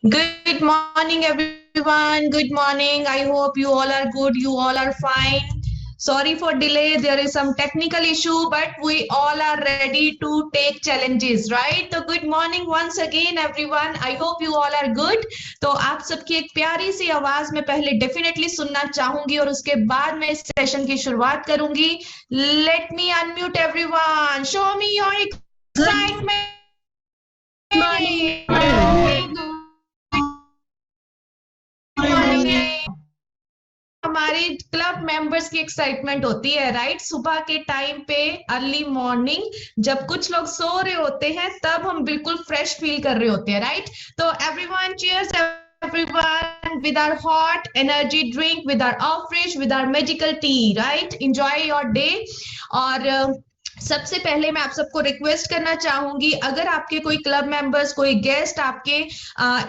Good morning, everyone. Good morning. I hope you all are good. You all are fine. Sorry for delay. There is some technical issue, but we all are ready to take challenges, right? तो good morning once again, everyone. I hope you all are good. तो आप सबकी एक प्यारी सी आवाज में पहले definitely सुनना चाहूंगी और उसके बाद मैं इस सेशन की शुरुआत करूंगी. Let me unmute everyone. Show me your Good excitement. morning. हमारे क्लब मेंबर्स की एक्साइटमेंट होती है, राइट? सुबह के टाइम पे, अर्ली मॉर्निंग, जब कुछ लोग सो रहे होते हैं तब हम बिल्कुल फ्रेश फील कर रहे होते हैं, राइट? तो everyone, cheers everyone with our hot energy drink, with our off-fresh, with our magical tea, right? Enjoy your day. और सबसे पहले मैं आप सबको रिक्वेस्ट करना चाहूंगी, अगर आपके कोई क्लब मेंबर्स, कोई गेस्ट आपके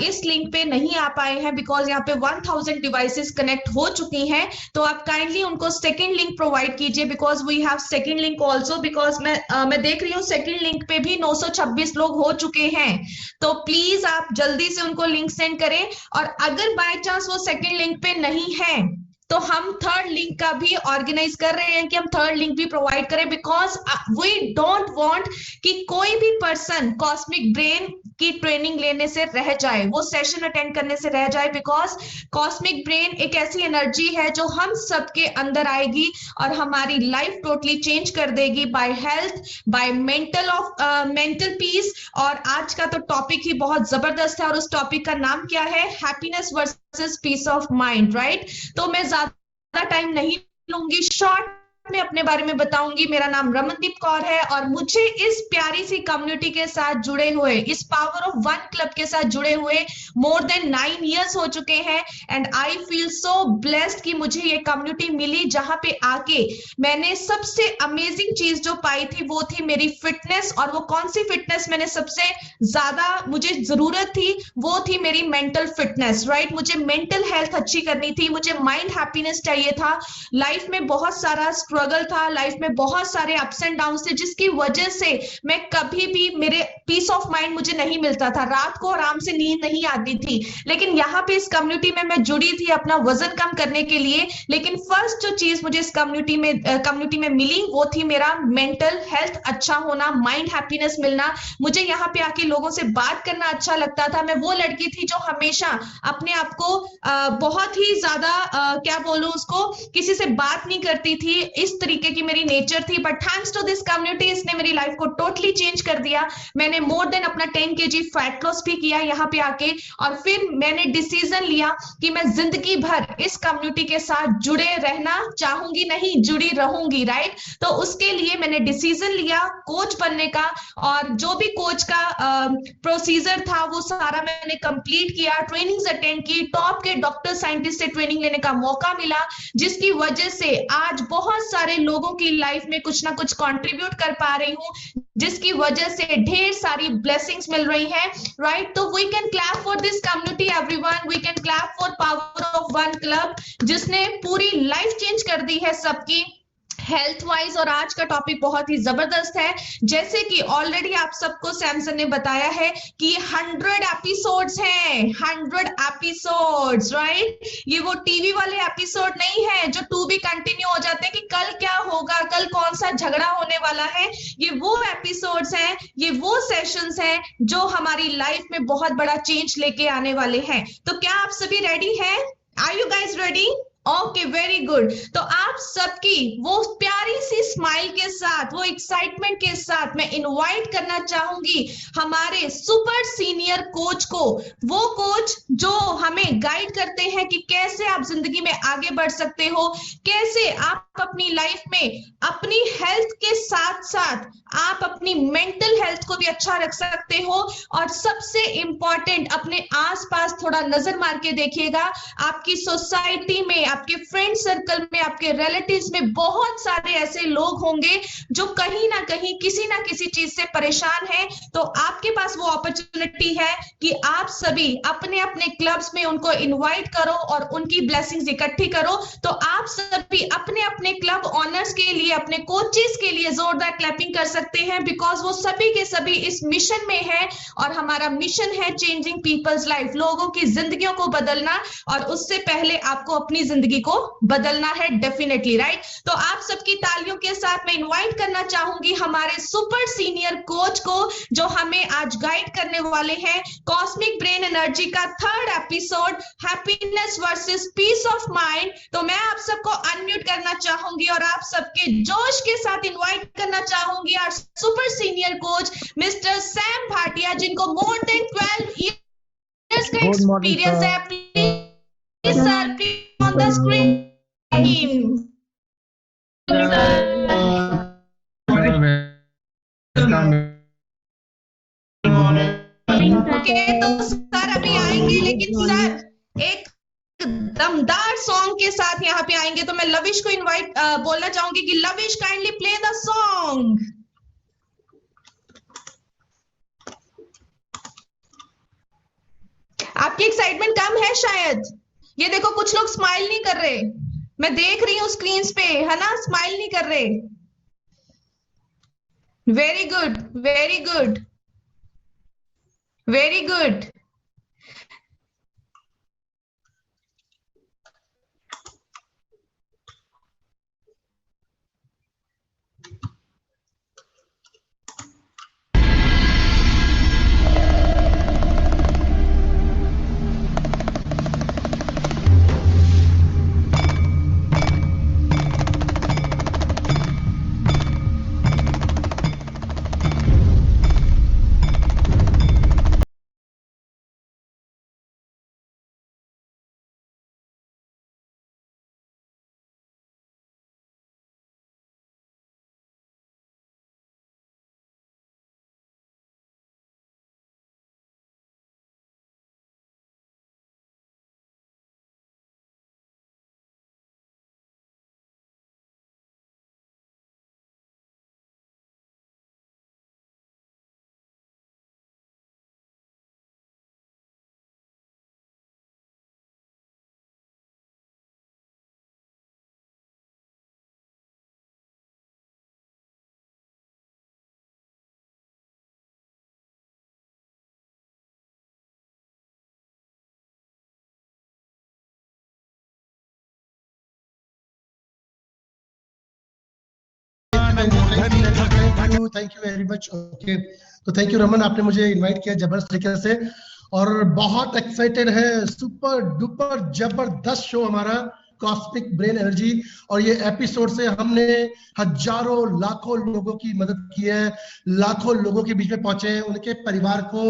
इस लिंक पे नहीं आ पाए हैं, बिकॉज यहाँ पे 1000 डिवाइसेस कनेक्ट हो चुकी हैं, तो आप काइंडली उनको सेकंड लिंक प्रोवाइड कीजिए, because we have second link also. Because मैं देख रही हूँ सेकंड लिंक पे भी 926 लोग हो चुके हैं. तो प्लीज आप जल्दी से उनको लिंक सेंड करें. और अगर बाय चांस वो सेकंड लिंक पे नहीं है तो हम थर्ड लिंक का भी ऑर्गेनाइज कर रहे हैं कि हम थर्ड लिंक भी प्रोवाइड करें, बिकॉज वी डोंट वांट कि कोई भी पर्सन कॉस्मिक ब्रेन की ट्रेनिंग लेने से रह जाए, वो सेशन अटेंड करने से रह जाए. बिकॉज कॉस्मिक ब्रेन एक ऐसी एनर्जी है जो हम सबके अंदर आएगी और हमारी लाइफ टोटली चेंज कर देगी, by health, by mental peace. और आज का तो टॉपिक ही बहुत जबरदस्त है, और उस टॉपिक का नाम क्या है? Happiness versus peace of mind, right? तो मैं ज्यादा टाइम नहीं लूंगी, शॉर्ट में अपने बारे में बताऊंगी. मेरा नाम रमनदीप कौर है और मुझे इस प्यारी सी कम्युनिटी के साथ जुड़े हुए, इस पावर ऑफ वन क्लब के साथ जुड़े हुए मोर देन 9 इयर्स हो चुके हैं. And I feel so blessed कि मुझे ये कम्युनिटी मिली, जहां पे आके मैंने सबसे अमेजिंग चीज जो पाई थी वो थी मेरी फिटनेस. और वो कौन सी फिटनेस मैंने सबसे ज्यादा मुझे जरूरत थी, वो थी मेरी मेंटल फिटनेस, राइट? मुझे मेंटल हेल्थ अच्छी करनी थी, मुझे माइंड हैप्पीनेस चाहिए था. लाइफ में बहुत सारा स्ट्रगल था, लाइफ में बहुत सारे अप्स एंड डाउन थे, जिसकी वजह से मैं कभी भी, मेरे पीस ऑफ माइंड मुझे नहीं मिलता था, रात को आराम से नींद नहीं आती थी. लेकिन यहाँ पे इस कम्युनिटी में मैं जुड़ी थी अपना वजन कम करने के लिए. लेकिन फर्स्ट जो चीज मुझे इस कम्युनिटी में मिली वो थी मेरा मेंटल हेल्थ अच्छा होना, माइंड हैप्पीनेस मिलना. मुझे यहाँ पे आके लोगों से बात करना अच्छा लगता था. मैं वो लड़की थी जो हमेशा अपने आप को बहुत ही ज्यादा क्या बोलूं उसको, किसी से बात नहीं करती थी, इस तरीके की मेरी नेचर थी. But thanks to this community, इसने मेरी लाइफ को टोटली चेंज कर दिया. मैंने मोर देन अपना 10 kg फैट लॉस भी किया यहाँ पे आके. और फिर मैंने डिसीजन लिया कि मैं जिंदगी भर इस कम्युनिटी के साथ जुड़े रहना चाहूंगी, नहीं जुड़ी रहूंगी, राइट? तो उसके लिए मैंने डिसीजन लिया कोच बनने का. और जो भी कोच का प्रोसीजर था वो सारा मैंने कंप्लीट किया, ट्रेनिंग्स अटेंड की, टॉप के डॉक्टर साइंटिस्ट से ट्रेनिंग लेने का मौका मिला, जिसकी वजह से आज बहुत सारे लोगों की लाइफ में कुछ ना कुछ कंट्रीब्यूट कर पा रही हूँ, जिसकी वजह से ढेर सारी ब्लेसिंग्स मिल रही हैं, राइट? तो we can clap for this community everyone, we can clap for power of one club, जिसने पूरी लाइफ चेंज कर दी है सबकी हेल्थ वाइज. और आज का टॉपिक बहुत ही जबरदस्त है. जैसे कि ऑलरेडी आप सबको सैमसन ने बताया है कि 100 एपिसोड्स हैं, 100 एपिसोड्स, राइट? ये वो टीवी वाले एपिसोड नहीं है जो टू बी कंटिन्यू हो जाते हैं कि कल क्या होगा, कल कौन सा झगड़ा होने वाला है. ये वो एपिसोड्स हैं, ये वो सेशंस हैं जो हमारी लाइफ में बहुत बड़ा चेंज लेके आने वाले हैं. तो क्या आप सभी रेडी हैं? Are you guys ready? Okay, very good. तो आप सबकी वो प्यारी सी स्माइल के साथ, वो एक्साइटमेंट के साथ मैं इनवाइट करना चाहूंगी हमारे सुपर सीनियर कोच को. वो कोच जो हमें गाइड करते हैं कि कैसे आप जिंदगी में आगे बढ़ सकते हो, कैसे आप अपनी लाइफ में अपनी हेल्थ के साथ साथ आप अपनी मेंटल हेल्थ को भी अच्छा रख सकते हो. और सबसे इंपॉर्टेंट, अपने आसपास थोड़ा नजर मार के देखिएगा, आपकी सोसाइटी में, आपके फ्रेंड सर्कल में, आपके रिलेटिव्स में बहुत सारे ऐसे लोग होंगे जो कहीं ना कहीं किसी ना किसी चीज से परेशान हैं। तो आपके पास वो अपॉर्चुनिटी है कि आप सभी अपने अपने क्लब्स में उनको इनवाइट करो और उनकी ब्लेसिंग्स इकट्ठी करो। तो आप सभी अपने अपने क्लब ऑनर्स के लिए, अपने कोचेस के लिए जोरदार क्लैपिंग कर सकते हैं, बिकॉज वो सभी के सभी इस मिशन में है और हमारा मिशन है चेंजिंग पीपल्स लाइफ, लोगों की जिंदगियों को बदलना, और उससे पहले आपको अपनी जिंदगी को बदलना है डेफिनेटली, राइट। तो आप सबकी तालियों के साथ मैं इनवाइट करना चाहूंगी हमारे सुपर सीनियर कोच को, जो हमें आज गाइड करने वाले हैं कॉस्मिक ब्रेन एनर्जी का 3rd episode, happiness versus peace of mind. तो मैं आप सबको अनम्यूट करना चाहूंगी और आप सबके जोश के साथ इनवाइट करना चाहूंगी और super senior coach mister Sam Bhatia, जिनको मोर देन 12 years का एक्सपीरियंस है। Please sir, please on the screen. Okay, तो सर अभी आएंगे, लेकिन सर एक दमदार सॉन्ग के साथ यहाँ पे आएंगे। तो मैं लविश को इनवाइट बोलना चाहूंगी कि lavish kindly play the song. आपकी एक्साइटमेंट कम है शायद, ये देखो कुछ लोग स्माइल नहीं कर रहे, मैं देख रही हूँ स्क्रीन पे, है ना, स्माइल नहीं कर रहे। Very good, very good, very good. Thank you very much. Okay, तो थैंक यू रमन, आपने मुझे इनवाइट किया जबरदस्त तरीके से और बहुत एक्साइटेड है। सुपर डुपर जबरदस्त शो हमारा कॉस्मिक ब्रेन एनर्जी, और ये एपिसोड से हमने हजारों लाखों लोगों की मदद की है, लाखों लोगों के बीच में पहुंचे हैं, उनके परिवार को,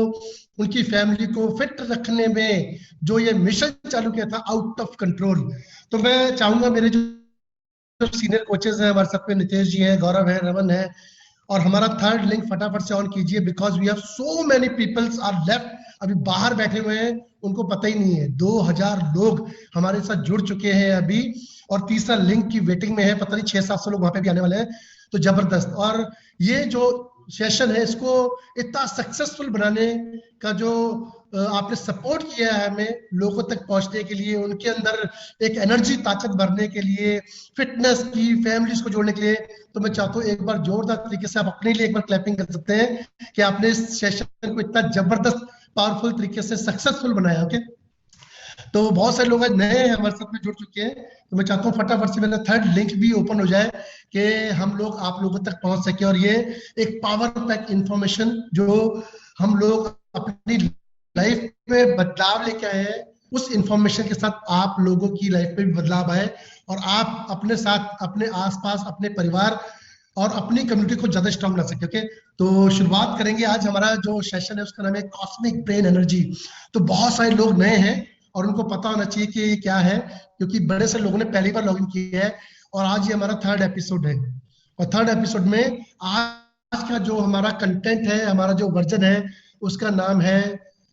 उनकी फैमिली को फिट रखने में जो ये मिशन चालू किया था, आउट ऑफ कंट्रोल। तो मैं चाहूंगा मेरे जो सीनियर कोचेस हैं हमारे साथ में, नितेश जी हैं, गौरव है, रमन है, और हमारा 3rd लिंक फटाफट से ऑन कीजिए, because we have so many peoples are left, अभी बाहर बैठे हुए हैं, उनको पता ही नहीं है। 2000 लोग हमारे साथ जुड़ चुके हैं अभी, और तीसरा लिंक की वेटिंग में है, पता नहीं 600-700 लोग वहां पे भी आने वाले हैं। तो जबरदस्त, और ये जो सेशन है इसको इतना सक्सेसफुल बनाने का जो आपने सपोर्ट किया है हमें लोगों तक पहुंचने के लिए, उनके अंदर एक एनर्जी ताकत भरने के लिए, फिटनेस की, फैमिलीज को जोड़ने के लिए, तो मैं चाहता हूँ एक बार जोरदार तरीके से आप अपने लिए एक बार क्लैपिंग कर सकते हैं कि आपने इस सेशन को इतना जबरदस्त पावरफुल तरीके से सक्सेसफुल बनाया। ओके, तो बहुत सारे लोग आज नए हैं हमारे साथ में जुड़ चुके हैं, तो मैं चाहता हूँ फटाफट से मेरा 3rd लिंक भी ओपन हो जाए कि हम लोग आप लोगों तक पहुंच सके, और ये एक पावर पैक इंफॉर्मेशन जो हम लोग अपनी लाइफ में बदलाव लेके आए हैं, उस इंफॉर्मेशन के साथ आप लोगों की लाइफ में भी बदलाव आए, और आप अपने साथ, अपने आसपास, अपने परिवार और अपनी कम्युनिटी को ज्यादा स्ट्रांग बना सके। ओके, तो शुरुआत करेंगे। आज हमारा जो सेशन है उसका नाम है कॉस्मिक ब्रेन एनर्जी। तो बहुत सारे लोग नए हैं और उनको पता होना चाहिए कि ये क्या है, क्योंकि बड़े से लोगों ने पहली बार लॉगिन किया है, और आज ये हमारा 3rd एपिसोड है। और 3rd एपिसोड में आज का जो हमारा कंटेंट है, हमारा जो वर्जन है, उसका नाम है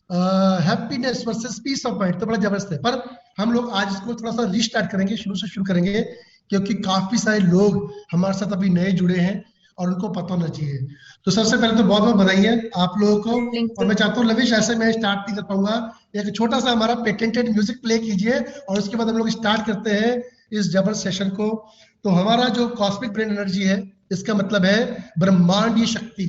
happiness versus peace of mind. तो बड़ा जबरदस्त है, पर हम लोग आज इसको थोड़ा सा रीस्टार्ट करेंगे, शुरू से शुरू करेंगे, क्योंकि काफी सारे लोग हमारे साथ अभी नए जुड़े हैं और उनको पता होना चाहिए। तो सबसे पहले तो बहुत बहुत बधाई है आप लोगों को। और मैं चाहता हूँ लविश, ऐसे मैं स्टार्ट नहीं कर पाऊंगा, एक छोटा सा हमारा पेटेंटेड म्यूजिक प्ले कीजिए और उसके बाद हम लोग स्टार्ट करते हैं इस जबर सेशन को। तो हमारा जो कॉस्मिक ब्रेन एनर्जी है, इसका मतलब है ब्रह्मांडीय शक्ति,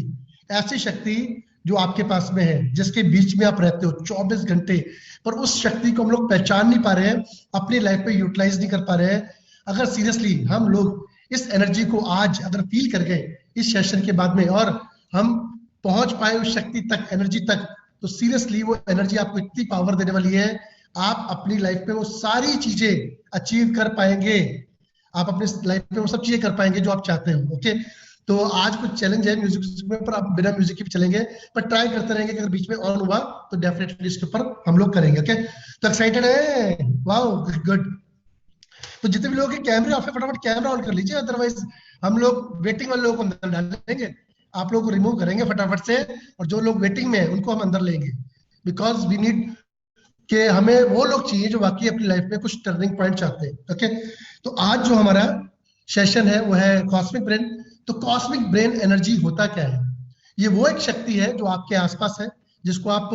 ऐसी शक्ति जो आपके पास में है, जिसके बीच में आप रहते हो 24 घंटे, पर उस शक्ति को हम लोग पहचान नहीं पा रहे हैं, अपनी लाइफ में यूटिलाइज नहीं कर पा रहे हैं। अगर सीरियसली हम लोग इस एनर्जी को आज अगर फील कर गए इस सेशन के बाद में, और हम पहुंच पाए उस शक्ति तक, एनर्जी तक, तो सीरियसली वो एनर्जी आपको इतनी पावर देने वाली है, आप अपनी लाइफ में वो सारी चीजें अचीव कर पाएंगे, आप अपनी लाइफ में वो सब चीजें कर पाएंगे जो आप चाहते हो। ओके, तो आज कुछ चैलेंज है म्यूजिक में, पर आप बिना म्यूजिक के भी चलेंगे, पर ट्राई करते रहेंगे कि अगर बीच में ऑन हुआ तो डेफिनेटली इसके ऊपर हम लोग करेंगे। ओके, तो एक्साइटेड है? Wow, good. तो जितने भी लोग कैमरे ऑफ है, फटाफट कैमरा ऑन कर लीजिए, अदरवाइज हम लोग वेटिंग वाले लोगों को अंदर डालेंगे, आप लोग को रिमूव करेंगे फटाफट से, और जो लोग वेटिंग में है उनको हम अंदर लेंगे, बिकॉज वी नीड कि हमें वो लोग चाहिए जो वाकई अपनी लाइफ में कुछ टर्निंग पॉइंट चाहते हैं। ओके, तो आज जो हमारा सेशन है वो है कॉस्मिक ब्रेन। तो कॉस्मिक ब्रेन एनर्जी होता क्या है? ये वो एक शक्ति है जो आपके आसपास है, जिसको आप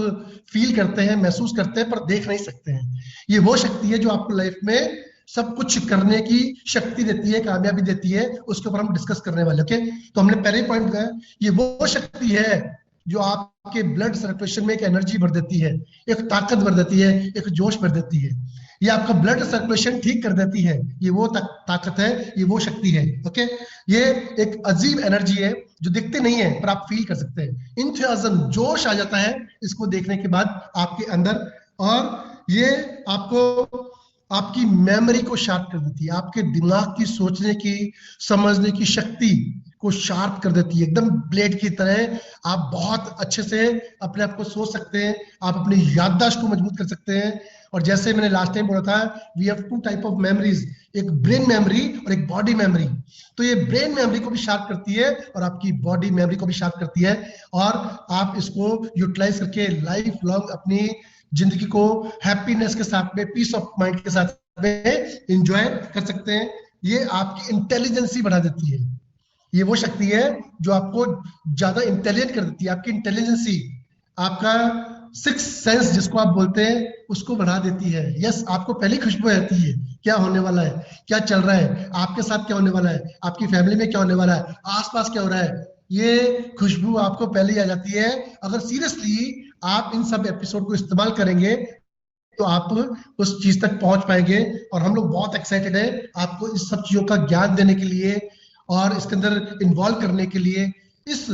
फील करते हैं, महसूस करते हैं, पर देख नहीं सकते हैं। ये वो शक्ति है जो आपको लाइफ में सब कुछ करने की शक्ति देती है, कामयाबी देती है, उसके ऊपर हम डिस्कस करने वाले। ओके, तो हमने पहले पॉइंट कहा, ये वो शक्ति है जो आपके ब्लड सर्कुलेशन में एक एनर्जी भर देती है, एक ताकत भर देती है, एक जोश भर देती है। ये आपका ब्लड सर्कुलेशन ठीक कर देती है, ये वो ताकत है, ये वो शक्ति है। ओके, ये एक अजीब एनर्जी है जो दिखते नहीं है पर आप फील कर सकते हैं। इंथुसियाज्म, जोश आ जाता है इसको देखने के बाद आपके अंदर, और ये आपको आपकी मेमोरी को शार्प कर देती है, आपके दिमाग की सोचने की, समझने की शक्ति को शार्प कर देती है, एकदम ब्लेड की तरह। आप बहुत अच्छे से अपने आप को सोच सकते हैं, आप अपनी याददाश्त को मजबूत कर सकते हैं। और जैसे मैंने लास्ट टाइम बोला था, we have two type of memories, एक ब्रेन मेमोरी और एक बॉडी मेमोरी। तो ये ब्रेन मेमोरी को भी शार्प करती है और आपकी बॉडी मेमोरी को भी शार्प करती है, और आप इसको यूटिलाइज करके लाइफ लॉन्ग अपनी जिंदगी को हैप्पीनेस के साथ में, पीस ऑफ माइंड के साथ में एंजॉय कर सकते हैं। ये आपकी इंटेलिजेंसी बढ़ा देती है, ये वो शक्ति है जो आपको ज्यादा इंटेलिजेंट कर देती है, आपकी इंटेलिजेंसी, आपका सिक्स सेंस जिसको आप बोलते हैं, उसको बढ़ा देती है। यस, आपको पहली खुशबू आती है क्या होने वाला है, क्या चल रहा है, आपके साथ क्या होने वाला है, आपकी फैमिली में क्या होने वाला है, आसपास क्या हो रहा है, ये खुशबू आपको पहले ही आ जाती है। अगर सीरियसली आप इन सब एपिसोड को इस्तेमाल करेंगे तो आप उस चीज तक पहुंच पाएंगे। और हम लोग बहुत एक्साइटेड है आपको इस सब चीजों का ज्ञान देने के लिए और इसके अंदर इन्वॉल्व करने के लिए। इस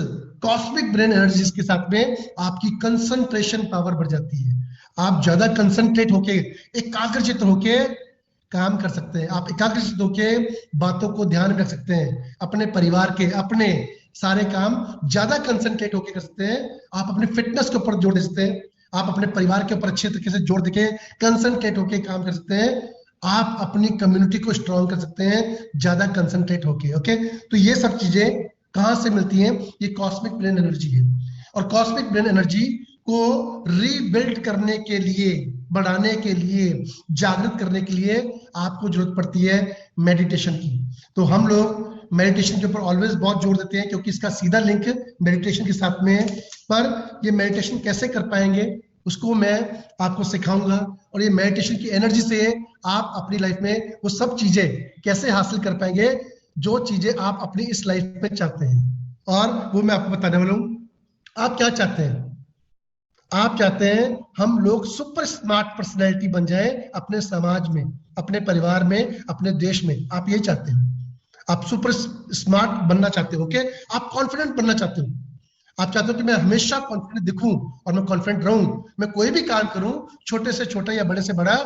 कॉस्मिक ब्रेन एनर्जी के साथ में आपकी कंसंट्रेशन पावर बढ़ जाती है, आप ज्यादा कंसंट्रेट होके, एकाग्रचित होके काम कर सकते हैं, आप एकाग्रचित होके बातों को ध्यान में रख सकते हैं, अपने परिवार के, अपने सारे काम ज्यादा कंसंट्रेट होके कर सकते हैं। आप अपने फिटनेस के ऊपर जोर दे सकते हैं, आप अपने परिवार के ऊपर अच्छे तरीके से जोर देके कंसंट्रेट होके काम कर सकते हैं, आप अपनी कम्युनिटी को स्ट्रॉन्ग कर सकते हैं ज्यादा कंसंट्रेट होके। ओके, तो ये सब चीजें कहां से मिलती हैं? ये कॉस्मिक ब्रेन एनर्जी है। और कॉस्मिक ब्रेन एनर्जी को रीबिल्ड करने के लिए, बढ़ाने के लिए, जागृत करने के लिए आपको जरूरत पड़ती है मेडिटेशन की। तो हम लोग मेडिटेशन के ऊपर ऑलवेज बहुत जोर देते हैं, क्योंकि इसका सीधा लिंक मेडिटेशन के साथ में है। पर ये मेडिटेशन कैसे कर पाएंगे उसको मैं आपको सिखाऊंगा, और ये मेडिटेशन की एनर्जी से आप अपनी लाइफ में वो सब चीजें कैसे हासिल कर पाएंगे जो चीजें आप अपनी इस लाइफ में चाहते हैं, और वो मैं आपको बताने वाला हूं। आप क्या चाहते हैं? आप चाहते हैं हम लोग सुपर स्मार्ट पर्सनैलिटी बन जाए अपने समाज में, अपने परिवार में, अपने देश में। आप ये चाहते हो, आप सुपर स्मार्ट बनना चाहते हो। ओके, आप कॉन्फिडेंट बनना चाहते हो, आप चाहते हो कि मैं हमेशा कॉन्फिडेंट दिखूं और मैं कॉन्फिडेंट रहूं, मैं कोई भी काम करूं, छोटे से छोटा या बड़े से बड़ा,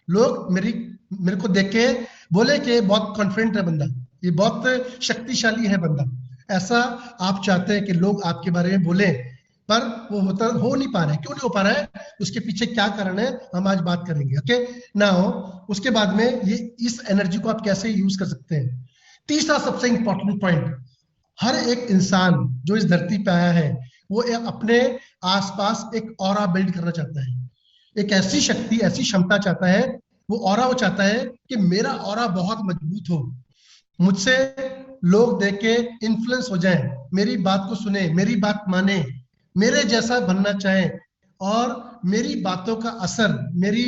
लोग मेरे को देख के बोले कि बहुत कॉन्फिडेंट है बंदा, ये बहुत शक्तिशाली है बंदा। ऐसा आप चाहते हैं कि लोग आपके बारे में बोले, पर वो हो नहीं पा रहा है। क्यों नहीं हो पा रहा है? उसके पीछे क्या कारण है, हम आज बात करेंगे। ओके, नाउ उसके बाद में ये इस एनर्जी को आप कैसे यूज कर सकते हैं। तीसरा सबसे इंपॉर्टेंट पॉइंट, हर एक इंसान जो इस धरती पे आया है वो अपने आसपास एक ऑरा बिल्ड करना चाहता है, एक ऐसी शक्ति, ऐसी क्षमता चाहता है वो ऑरा वो चाहता है कि मेरा ऑरा बहुत मजबूत हो, मुझसे लोग देख के इन्फ्लुएंस हो जाएं, मेरी बात को सुने, मेरी बात माने, मेरे जैसा बनना चाहे, और मेरी बातों का असर, मेरी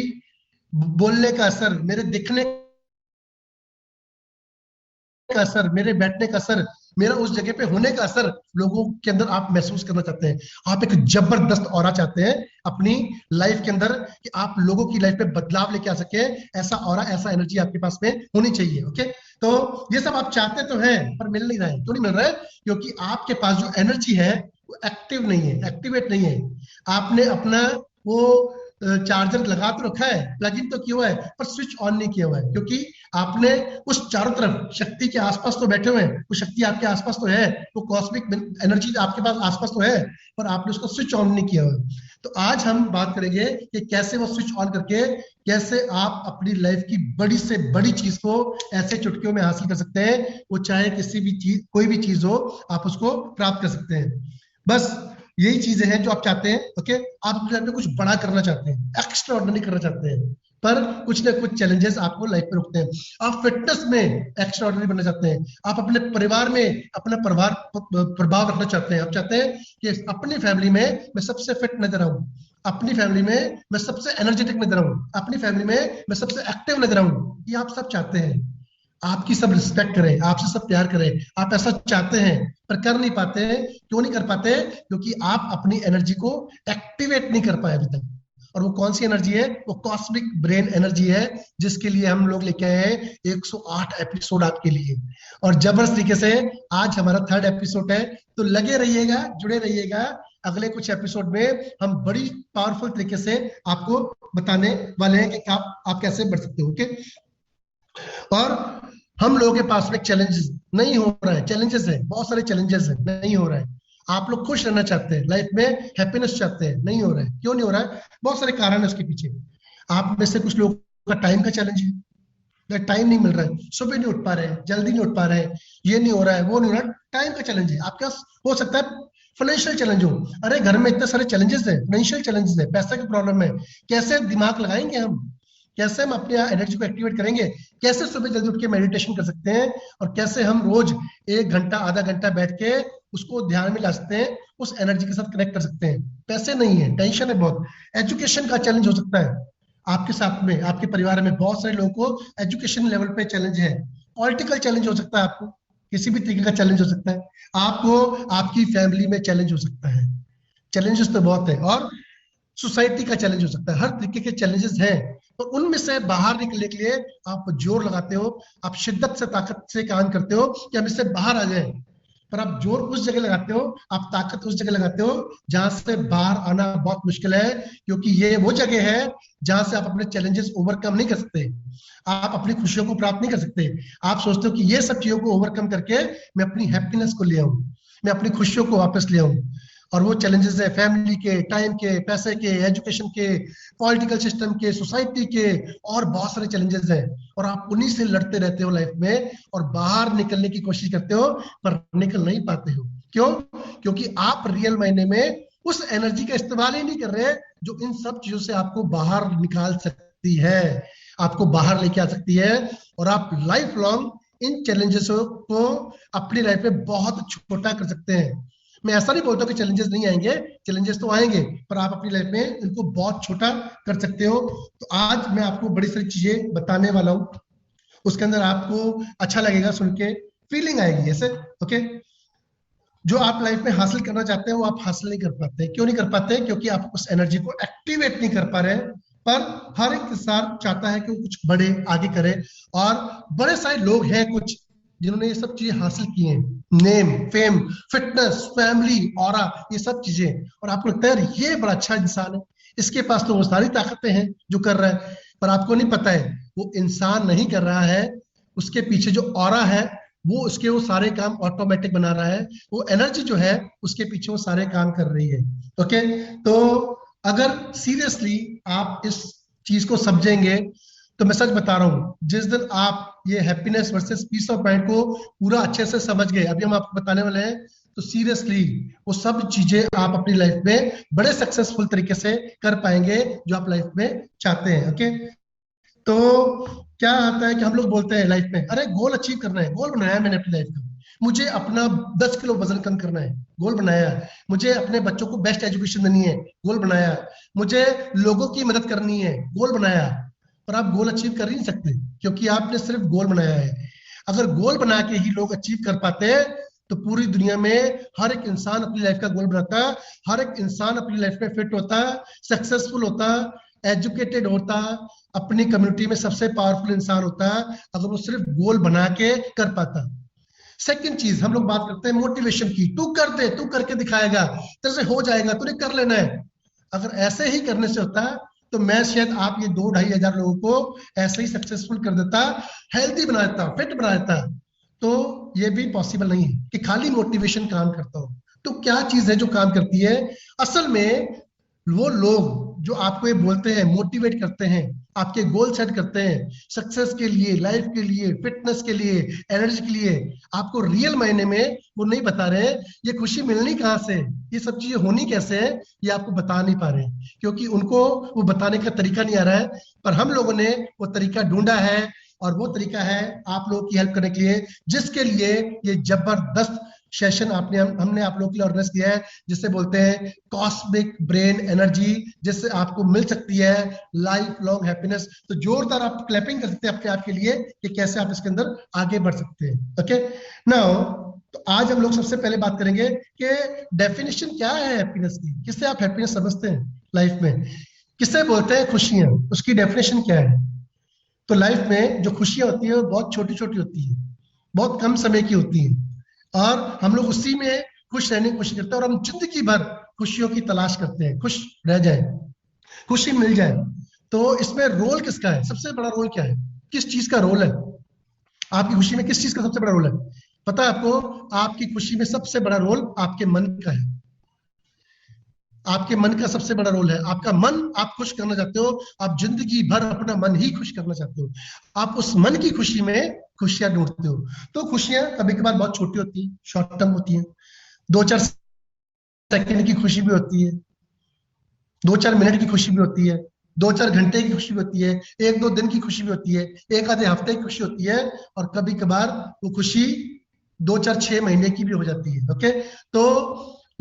बोलने का असर, मेरे दिखने का असर, मेरे बैठने का असर, मेरा उस जगह पे होने का असर लोगों के अंदर आप महसूस करना चाहते हैं। आप एक जबरदस्त ऑरा चाहते हैं अपनी लाइफ के अंदर कि आप लोगों की लाइफ में बदलाव लेके आ सके। ऐसा ऑरा, ऐसा एनर्जी आपके पास में होनी चाहिए। ओके, तो ये सब आप चाहते तो हैं पर मिल नहीं रहा है। क्यों नहीं मिल रहा है? क्योंकि आपके पास जो एनर्जी है वो एक्टिव नहीं है, एक्टिवेट नहीं है। आपने अपना वो चार्जर लगा तो रखा है, प्लग इन तो किया हुआ है, पर स्विच ऑन नहीं किया हुआ है, क्योंकि आपने उस चारों तरफ शक्ति के आसपास तो बैठे हुए हैं, वो शक्ति आपके आसपास तो है, वो कॉस्मिक एनर्जी आपके पास आसपास तो है, पर आपने उसको स्विच ऑन नहीं किया हुआ। तो आज हम बात करेंगे कि कैसे वो स्विच ऑन करके कैसे आप अपनी लाइफ की बड़ी से बड़ी चीज को ऐसे चुटकियों में हासिल कर सकते हैं। वो चाहे किसी भी चीज, कोई भी चीज हो, आप उसको प्राप्त कर सकते हैं। बस यही चीजें हैं जो आप चाहते हैं। ओके, आप अपने लाइफ में कुछ बड़ा करना चाहते हैं, एक्स्ट्रा ऑर्डिनरी करना चाहते हैं, पर कुछ ना कुछ चैलेंजेस आपको लाइफ में रोकते हैं। आप फिटनेस में एक्स्ट्रा ऑर्डिनरी बनना चाहते हैं, आप अपने परिवार में अपना प्रभाव रखना चाहते हैं, आप चाहते हैं कि अपनी फैमिली में मैं सबसे फिट नजर आऊं, अपनी फैमिली में मैं सबसे एनर्जेटिक नजर आऊं, अपनी फैमिली में मैं सबसे एक्टिव नजर आऊं। ये आप सब चाहते हैं, आपकी सब रिस्पेक्ट करें, आपसे सब प्यार करें, आप ऐसा चाहते हैं पर कर नहीं पाते हैं। क्यों नहीं कर पाते? क्योंकि आप अपनी एनर्जी को एक्टिवेट नहीं कर पाए अभी तक। और वो कौन सी एनर्जी है? वो कॉस्मिक ब्रेन एनर्जी है, जिसके लिए हम लोग लेके आए हैं 108 एपिसोड आपके लिए। और जबरदस्त तरीके से आज हमारा 3rd एपिसोड है, तो लगे रहिएगा, जुड़े रहिएगा। अगले कुछ एपिसोड में हम बड़ी पावरफुल तरीके से आपको बताने वाले हैं कि आप कैसे बढ़ सकते हो। ओके, और हम लोगों के पास में चैलेंजेस नहीं हो रहा है, चैलेंजेस है, बहुत सारे चैलेंजेस है, नहीं हो रहा है। आप लोग खुश रहना चाहते हैं, लाइफ में हैप्पीनेस चाहते हैं, नहीं हो रहा है। क्यों नहीं हो रहा है? बहुत सारे कारण है उसके पीछे। आप में से कुछ लोगों का टाइम का चैलेंज है, टाइम नहीं मिल रहा है, सुबह नहीं उठ पा रहे हैं, जल्दी नहीं उठ पा रहे हैं, ये नहीं हो रहा है, वो नहीं हो रहा है, टाइम का चैलेंज है। आपके पास हो सकता है फाइनेंशियल चैलेंज हो, अरे घर में इतने सारे चैलेंजेस है, फाइनेंशियल चैलेंजेस है, पैसा की प्रॉब्लम है, कैसे दिमाग लगाएंगे हम, कैसे हम अपने एनर्जी को एक्टिवेट करेंगे, कैसे सुबह जल्दी उठ के मेडिटेशन कर सकते हैं, और कैसे हम रोज 1 घंटा आधा घंटा बैठ के उसको ध्यान में ला सकते हैं, उस एनर्जी के साथ कनेक्ट कर सकते हैं। पैसे नहीं है, टेंशन है बहुत। एजुकेशन का चैलेंज हो सकता है आपके साथ में, आपके परिवार में बहुत सारे लोगों को एजुकेशन लेवल पे चैलेंज है। पॉलिटिकल चैलेंज हो सकता है, आपको किसी भी तरीके का चैलेंज हो सकता है, आपको आपकी फैमिली में चैलेंज हो सकता है। चैलेंजेस तो बहुत है, और सोसाइटी का चैलेंज हो सकता है, हर तरीके के चैलेंजेस हैं। तो उनमें से बाहर निकलने के लिए आप जोर लगाते हो, आप शिद्दत से, ताकत से काम करते हो कि हम इससे बाहर आ जाएं, पर आप जोर उस जगह लगाते हो, आप ताकत उस जगह लगाते हो जहां से बाहर आना बहुत मुश्किल है, क्योंकि ये वो जगह है जहां से आप अपने चैलेंजेस ओवरकम नहीं कर सकते, आप अपनी खुशियों को प्राप्त नहीं कर सकते। आप सोचते हो कि ये सब चीजों को ओवरकम करके मैं अपनी हैप्पीनेस को ले आऊं, मैं अपनी खुशियों को वापस ले आऊं। और वो चैलेंजेस है फैमिली के, टाइम के, पैसे के, एजुकेशन के, पॉलिटिकल सिस्टम के, सोसाइटी के, और बहुत सारे चैलेंजेस हैं, और आप उन्हीं से लड़ते रहते हो लाइफ में, और बाहर निकलने की कोशिश करते हो पर निकल नहीं पाते हो। क्यों? क्योंकि आप रियल मायने में उस एनर्जी का इस्तेमाल ही नहीं कर रहे जो इन सब चीजों से आपको बाहर निकाल सकती है, आपको बाहर लेके आ सकती है, और आप लाइफ लॉन्ग इन चैलेंजेस को अपनी लाइफ में बहुत छोटा कर सकते हैं। मैं ऐसा नहीं बोलता कि चैलेंजेस नहीं आएंगे, चैलेंजेस तो आएंगे, पर आप अपनी लाइफ में इनको बहुत छोटा कर सकते हो। तो आज मैं आपको बड़ी सारी चीजें बताने वाला हूँ, उसके अंदर आपको अच्छा लगेगा सुन के, फीलिंग आएगी ऐसे। ओके, जो आप लाइफ में हासिल करना चाहते हैं वो आप हासिल नहीं कर पाते। क्यों नहीं कर पाते? क्योंकि आप उस एनर्जी को एक्टिवेट नहीं कर पा रहे हैं। पर हर एक इंसान चाहता है कि वो कुछ बड़े आगे करे, और बड़े सारे लोग हैं कुछ जिन्होंने ये सब चीजें हासिल की हैं, name, fame, fitness, family, aura, ये सब चीजें, और आपको लगता है ये बड़ा अच्छा इंसान है, इसके पास तो वो सारी ताकतें हैं जो कर रहा है, पर आपको नहीं पता है वो इंसान नहीं कर रहा है, उसके पीछे जो ऑरा है वो उसके वो सारे काम ऑटोमेटिक बना रहा है, वो एनर्जी जो है उसके पीछे वो सारे काम कर रही है। ओके, तो अगर सीरियसली आप इस चीज को समझेंगे, तो मैं सच बता रहा हूं, जिस दिन आप ये happiness versus peace of mind को पूरा अच्छे से समझ गए, अभी हम आपको बताने वाले हैं, तो सीरियसली वो सब चीजें आप अपनी लाइफ में बड़े सक्सेसफुल तरीके से कर पाएंगे जो आप लाइफ में चाहते हैं। ओके, तो क्या आता है कि हम लोग बोलते हैं लाइफ में, अरे गोल अचीव करना है, गोल बनाया मैंने अपनी लाइफ का, मुझे अपना 10 किलो वजन कम करना है, गोल बनाया, मुझे अपने बच्चों को बेस्ट एजुकेशन देनी है, गोल बनाया, मुझे लोगों की मदद करनी है, गोल बनाया। पर आप गोल अचीव कर ही नहीं सकते, क्योंकि आपने सिर्फ गोल बनाया है। अगर गोल बना के ही लोग अचीव कर पाते हैं तो पूरी दुनिया में हर एक इंसान अपनी लाइफ का गोल बनाता, हर एक इंसान अपनी लाइफ में फिट होता, सक्सेसफुल होता, एजुकेटेड होता, अपनी कम्युनिटी में सबसे पावरफुल इंसान होता अगर वो सिर्फ गोल बना के कर पाता। सेकंड चीज हम लोग बात करते हैं मोटिवेशन की, तू कर दे, तू करके दिखाएगा, तेरे से हो जाएगा, तूने कर लेना है। अगर ऐसे ही करने से होता तो मैं शायद आप ये 2-2.5 हजार लोगों को ऐसे ही सक्सेसफुल कर देता, हेल्दी बना देता, फिट बना देता। तो ये भी पॉसिबल नहीं है कि खाली मोटिवेशन काम करता हो। तो क्या चीज है जो काम करती है? असल में वो लोग जो आपको ये बोलते हैं, मोटिवेट करते हैं, आपके गोल सेट करते हैं सक्सेस के लिए, लाइफ के लिए, फिटनेस के लिए, एनर्जी के लिए, आपको रियल मायने में वो नहीं बता रहे ये खुशी मिलनी कहाँ से, ये सब चीजें होनी कैसे है, ये आपको बता नहीं पा रहे, क्योंकि उनको वो बताने का तरीका नहीं आ रहा है। पर हम लोगों ने वो तरीका ढूंढा है, और वो तरीका है आप लोगों की हेल्प करने के लिए, जिसके लिए ये जबरदस्त सेशन हमने आप लोगों के लिए ऑर्गेनाइज किया है, जिसे बोलते हैं कॉस्मिक ब्रेन एनर्जी, जिससे आपको मिल सकती है लाइफ लॉन्ग हैप्पीनेस। तो जोरदार आप क्लैपिंग कर सकते हैं अपने आप के लिए कि कैसे आप इसके अंदर आगे बढ़ सकते हैं। ओके नाउ, तो आज हम लोग सबसे पहले बात करेंगे कि डेफिनेशन क्या है हैप्पीनेस की, किससे आप हैप्पीनेस समझते हैं लाइफ में, किससे बोलते हैं खुशियां, उसकी डेफिनेशन क्या है। तो लाइफ में जो खुशियां होती है वो बहुत छोटी छोटी होती है, बहुत कम समय की होती है, और हम लोग उसी में खुश रहने की कोशिश करते हैं, और हम जिंदगी भर खुशियों की तलाश करते हैं, खुश रह जाए, खुशी मिल जाए। तो इसमें रोल किसका है, सबसे बड़ा रोल क्या है, किस चीज का रोल है आपकी खुशी में, किस चीज का सबसे बड़ा रोल है? पता है आपको, आपकी खुशी में सबसे बड़ा रोल आपके मन का है। आपके मन का सबसे बड़ा रोल है। आपका मन आप खुश करना चाहते हो, आप जिंदगी भर अपना मन ही खुश करना चाहते हो, आप उस मन की खुशी में खुशियां ढूंढते हो। तो खुशियां कभी कभार बहुत छोटी होती हैं, शॉर्ट टर्म होती हैं, 2-4 सेकंड की खुशी भी होती है, 2-4 मिनट की खुशी भी होती है, 2-4 घंटे की खुशी भी होती है, 1-2 दिन की खुशी भी होती है, 1 आधे हफ्ते की खुशी होती है, और कभी कभार वो खुशी 2-4-6 महीने की भी हो जाती है। ओके, तो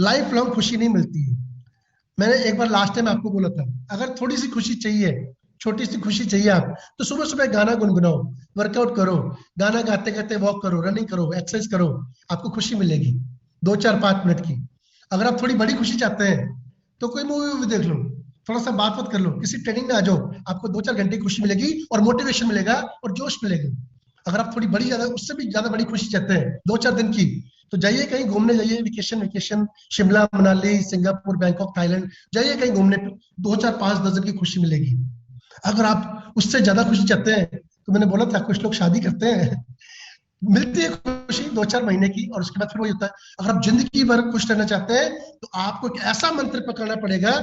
लाइफ लॉन्ग खुशी नहीं मिलती है। मैंने एक बार लास्ट टाइम आपको बोला था, अगर थोड़ी सी खुशी चाहिए, छोटी सी खुशी चाहिए आप, तो सुबह सुबह गाना गुनगुनाओ, वर्कआउट करो, गाना गाते गाते वॉक करो, रनिंग करो, एक्सरसाइज करो, आपको खुशी मिलेगी 2-4-5 मिनट की। अगर आप थोड़ी बड़ी खुशी चाहते हैं तो कोई मूवी देख लो, थोड़ा सा बात कर लो, किसी ट्रेनिंग में आ जाओ, आपको 2-4 घंटे की खुशी मिलेगी, और मोटिवेशन मिलेगा, और जोश मिलेगा। अगर आप थोड़ी बड़ी, ज्यादा, उससे भी ज्यादा बड़ी खुशी चाहते हैं 2-4 दिन की, तो जाइए कहीं घूमने, जाइए vacation, Shimla, Manali, Singapore, Bangkok, Thailand, जाइए कहीं घूमने, 2-4-5-10 दिन की खुशी मिलेगी। अगर आप उससे ज्यादा खुशी चाहते हैं, तो मैंने बोला था कुछ लोग शादी करते हैं, मिलती है खुशी 2-4 महीने की, और उसके बाद फिर वही होता है। अगर आप जिंदगी भर खुश रहना चाहते हैं, तो आपको एक ऐसा मंत्र पकड़ना पड़ेगा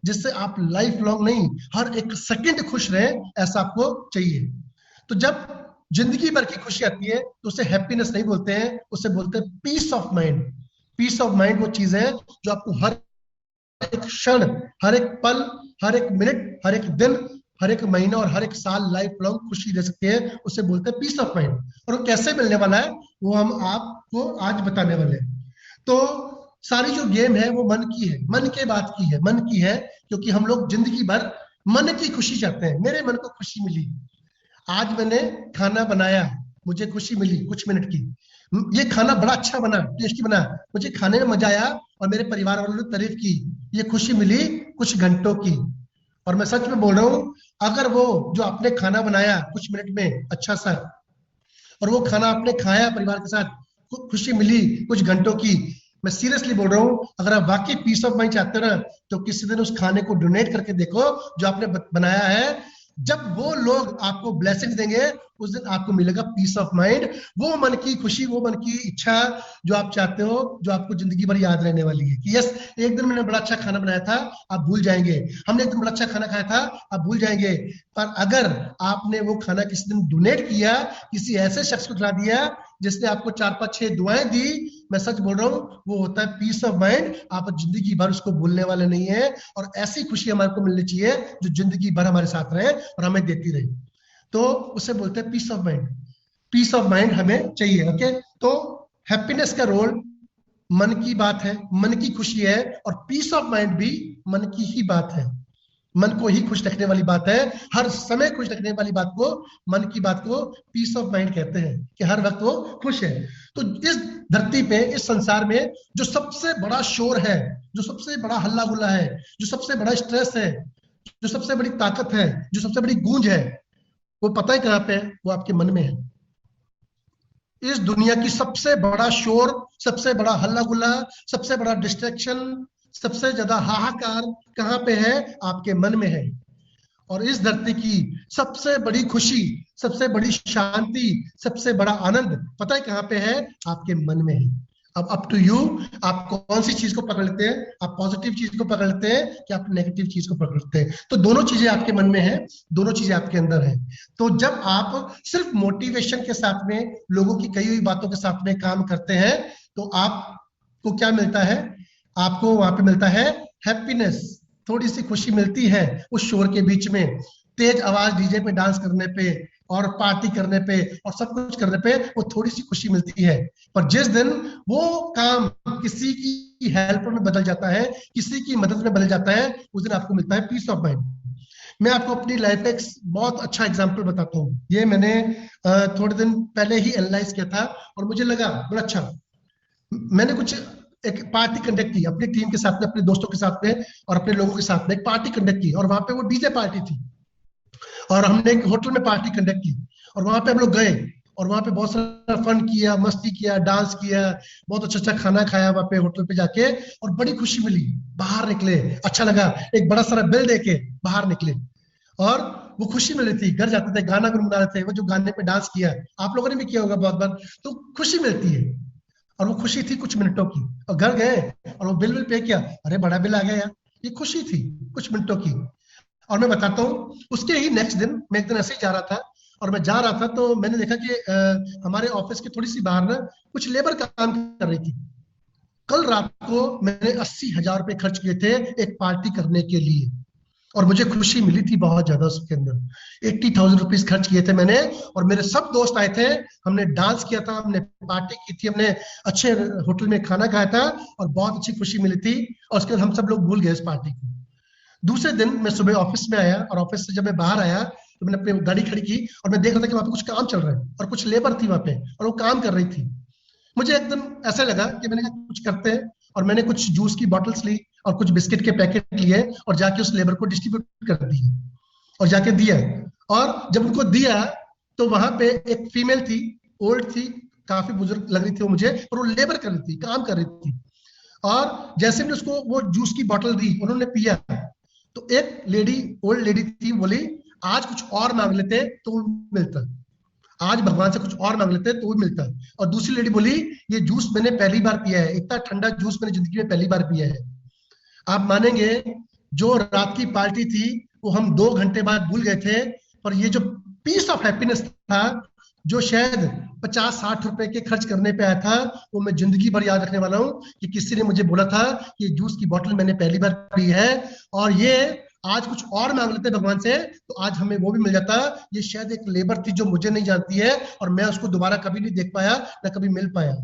जिससे आप लाइफ लॉन्ग नहीं, हर एक सेकंड खुश रहे, ऐसा आपको चाहिए। तो जब जिंदगी भर की खुशी आती है तो उसे हैप्पीनेस नहीं बोलते हैं, उसे बोलते हैं peace of mind. Peace of mind वो चीज है जो आपको हर एक क्षण, हर एक पल, हर एक मिनट, हर एक दिन, हर एक महीना और हर एक साल लाइफ लॉन्ग खुशी दे सकते हैं, उसे बोलते हैं पीस ऑफ माइंड। और वो कैसे मिलने वाला है वो हम आपको आज बताने वाले हैं। तो सारी जो गेम है वो मन की है, मन के बात की है, मन की है, क्योंकि हम लोग जिंदगी भर मन की खुशी चाहते हैं। मेरे मन को खुशी मिली, आज मैंने खाना बनाया, मुझे खुशी मिली कुछ मिनट की, ये खाना बड़ा अच्छा बना, टेस्टी बना, मुझे खाने में मजा आया, और मेरे परिवार वालों ने तारीफ की, ये खुशी मिली कुछ घंटों की। और मैं सच में बोल रहा हूँ, अगर वो जो आपने खाना बनाया कुछ मिनट में अच्छा सा, और वो खाना आपने खाया परिवार के साथ, खुशी मिली कुछ घंटों की, मैं सीरियसली बोल रहा हूँ, अगर आप वाकई पीस ऑफ माइंड चाहते हो ना, तो किसी दिन उस खाने को डोनेट करके देखो जो आपने बनाया है। जब वो लोग आपको ब्लेसिंग देंगे, उस दिन आपको मिलेगा पीस ऑफ माइंड, वो मन की खुशी, वो मन की इच्छा जो आप चाहते हो, जो आपको जिंदगी भर याद रहने वाली है कि यस, एक दिन मैंने बड़ा अच्छा खाना बनाया था, आप भूल जाएंगे, हमने एक दिन बड़ा अच्छा खाना खाया था, आप भूल जाएंगे। पर अगर आपने वो खाना किसी दिन डोनेट किया, किसी ऐसे शख्स को खिला दिया जिसने आपको 4-5-6 दुआएं दी, मैं सच बोल रहा हूँ, वो होता है पीस ऑफ माइंड। आप जिंदगी भर उसको भूलने वाले नहीं है, और ऐसी खुशी हमारे को मिलनी चाहिए जो जिंदगी भर हमारे साथ रहे और हमें देती रहे। तो उसे बोलते हैं peace of mind. Peace of mind हमें चाहिए। ओके, तो हैप्पीनेस का रोल मन की बात है, मन की खुशी है, और पीस ऑफ माइंड भी मन की ही बात है, मन को ही खुश रखने वाली बात है, हर समय खुश रखने वाली बात को, मन की बात को पीस ऑफ माइंड कहते हैं कि हर वक्त वो खुश है। तो इस धरती पे, इस संसार में जो सबसे बड़ा शोर है, जो सबसे बड़ा हल्ला गुल्ला है, जो सबसे बड़ा स्ट्रेस है, जो सबसे बड़ी ताकत है, जो सबसे बड़ी गूंज है, वो पता है कहाँ पे है? वो आपके मन में है। इस दुनिया की सबसे बड़ा शोर, सबसे बड़ा हल्ला गुल्ला, सबसे बड़ा डिस्ट्रैक्शन, सबसे ज्यादा हाहाकार कहाँ पे है? आपके मन में है। और इस धरती की सबसे बड़ी खुशी, सबसे बड़ी शांति, सबसे बड़ा आनंद पता है कहाँ पे है? आपके मन में है। अब अप टू यू, आप कौन सी चीज को पकड़ लेते हैं? आप पॉजिटिव चीज को पकड़ लेते हैं कि आप नेगेटिव चीज को पकड़ लेते हैं? तो दोनों चीजें आपके मन में है, दोनों चीजें आपके अंदर है। तो जब आप सिर्फ मोटिवेशन के साथ में, लोगों की कही हुई बातों के साथ में काम करते हैं, तो आपको क्या मिलता है? आपको वहां पे मिलता है हैप्पीनेस, थोड़ी सी खुशी मिलती है उस शोर के बीच में। तेज आवाज डीजे पे डांस करने पे और पार्टी करने पे और सब कुछ करने पे वो थोड़ी सी खुशी मिलती है। पर जिस दिन वो काम किसी की हेल्प में बदल जाता है, किसी की मदद में बदल जाता है, उस दिन आपको मिलता है पीस ऑफ माइंड। मैं आपको अपनी लाइफ का एक बहुत अच्छा एग्जांपल बताता हूँ। ये मैंने थोड़े दिन पहले ही एनालाइज किया था और मुझे लगा बड़ा अच्छा। मैंने कुछ एक पार्टी कंडक्ट की अपनी टीम के साथ में, अपने दोस्तों के साथ में और अपने लोगों के साथ में एक पार्टी कंडक्ट की, और वहां पे वो डीजे पार्टी थी और हमने एक होटल में पार्टी कंडक्ट की और वहां पे हम लोग गए और वहां पे बहुत सारा फन किया, मस्ती किया, डांस किया, बहुत अच्छा अच्छा खाना खाया वहां पे होटल पे जाके, और बड़ी खुशी मिली। बाहर निकले, अच्छा लगा, एक बड़ा सारा बिल देके बाहर निकले और वो खुशी मिल रही थी। घर जाते थे, गाना गुनगुना रहे थे, वो जो गाने पे डांस किया, आप लोगों ने भी किया होगा बहुत बार, तो खुशी मिलती है। और वो खुशी थी कुछ मिनटों की, और घर गए और वो बिल पे किया, अरे बड़ा बिल आ गया यार। ये खुशी थी कुछ मिनटों की। और मैं बताता हूँ, उसके ही नेक्स्ट दिन मैं एक दिन ऐसे ही जा रहा था, और मैं जा रहा था तो मैंने देखा कि हमारे ऑफिस के थोड़ी सी बाहर ना कुछ लेबर काम कर रही थी। कल रात को मैंने 80,000 रुपए खर्च किए थे एक पार्टी करने के लिए, और मुझे खुशी मिली थी बहुत ज्यादा उसके अंदर। 80,000 रुपीज खर्च किए थे मैंने, और मेरे सब दोस्त आए थे, हमने डांस किया था, हमने पार्टी की थी, हमने अच्छे होटल में खाना खाया था और बहुत अच्छी खुशी मिली थी। और उसके बाद हम सब लोग भूल गए इस पार्टी को। दूसरे दिन मैं सुबह ऑफिस में आया, और ऑफिस से जब मैं बाहर आया तो मैंने अपनी गाड़ी खड़ी की और मैं देख रहा था कि वहां पे कुछ काम चल रहा है और कुछ लेबर थी वहां पे और वो काम कर रही थी। मुझे एकदम ऐसा लगा कि मैंने कहा कुछ करते हैं, और मैंने कुछ जूस की बॉटल्स ली और कुछ बिस्किट के पैकेट लिए और जाके उस लेबर को डिस्ट्रीब्यूट कर दिए और जाके दिया। और जब उनको दिया तो वहां पे एक फीमेल थी, ओल्ड थी, काफी बुजुर्ग लग रही थी वो मुझे, और वो लेबर कर रही थी, काम कर रही थी। और जैसे मैंने उसको वो जूस की बॉटल दी, उन्होंने पिया, तो एक लेडी, ओल्ड लेडी थी, बोली आज कुछ और मांग लेते तो वो मिलता, आज भगवान से कुछ और मांग लेते तो वो मिलता। और दूसरी लेडी बोली ये जूस मैंने पहली बार पिया है, इतना ठंडा जूस मैंने जिंदगी में पहली बार पिया है। आप मानेंगे, जो रात की पार्टी थी वो हम 2 घंटे बाद भूल गए थे, पर ये जो पीस ऑफ हैप्पीनेस था, जो शायद 50-60 रुपए के खर्च करने पे आया था, वो मैं जिंदगी भर याद रखने वाला हूँ कि किसी ने मुझे बोला था कि ये जूस की बोतल मैंने पहली बार पी है, और ये आज कुछ और मांग लेते भगवान से तो आज हमें वो भी मिल जाता। ये शायद एक लेबर थी जो मुझे नहीं जानती है, और मैं उसको दोबारा कभी नहीं देख पाया, ना कभी मिल पाया।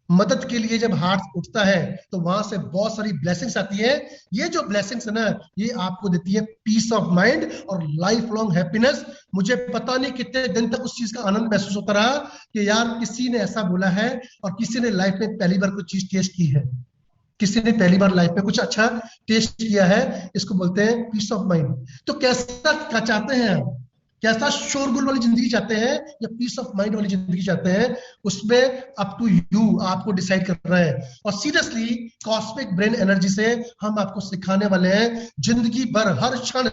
मदद के लिए जब हाथ उठता है तो वहां से बहुत सारी ब्लेसिंग्स आती है। ये जो ब्लेसिंग्स है ना, ये आपको देती है पीस ऑफ माइंड और लाइफ लॉन्ग हैप्पीनेस। मुझे पता नहीं कितने दिन तक उस चीज का आनंद महसूस होता रहा कि यार किसी ने ऐसा बोला है और किसी ने लाइफ में पहली बार कोई चीज टेस्ट की है, किसी ने पहली बार लाइफ में कुछ अच्छा टेस्ट किया है। इसको बोलते हैं पीस ऑफ माइंड। तो कैसा चाहते हैं आप? कैसा शोरगुल वाली जिंदगी चाहते हैं या पीस ऑफ माइंड वाली जिंदगी चाहते हैं? उसमें अप टू यू, आपको डिसाइड करना है। और सीरियसली कॉस्मिक ब्रेन एनर्जी से हम आपको सिखाने वाले हैं जिंदगी भर हर क्षण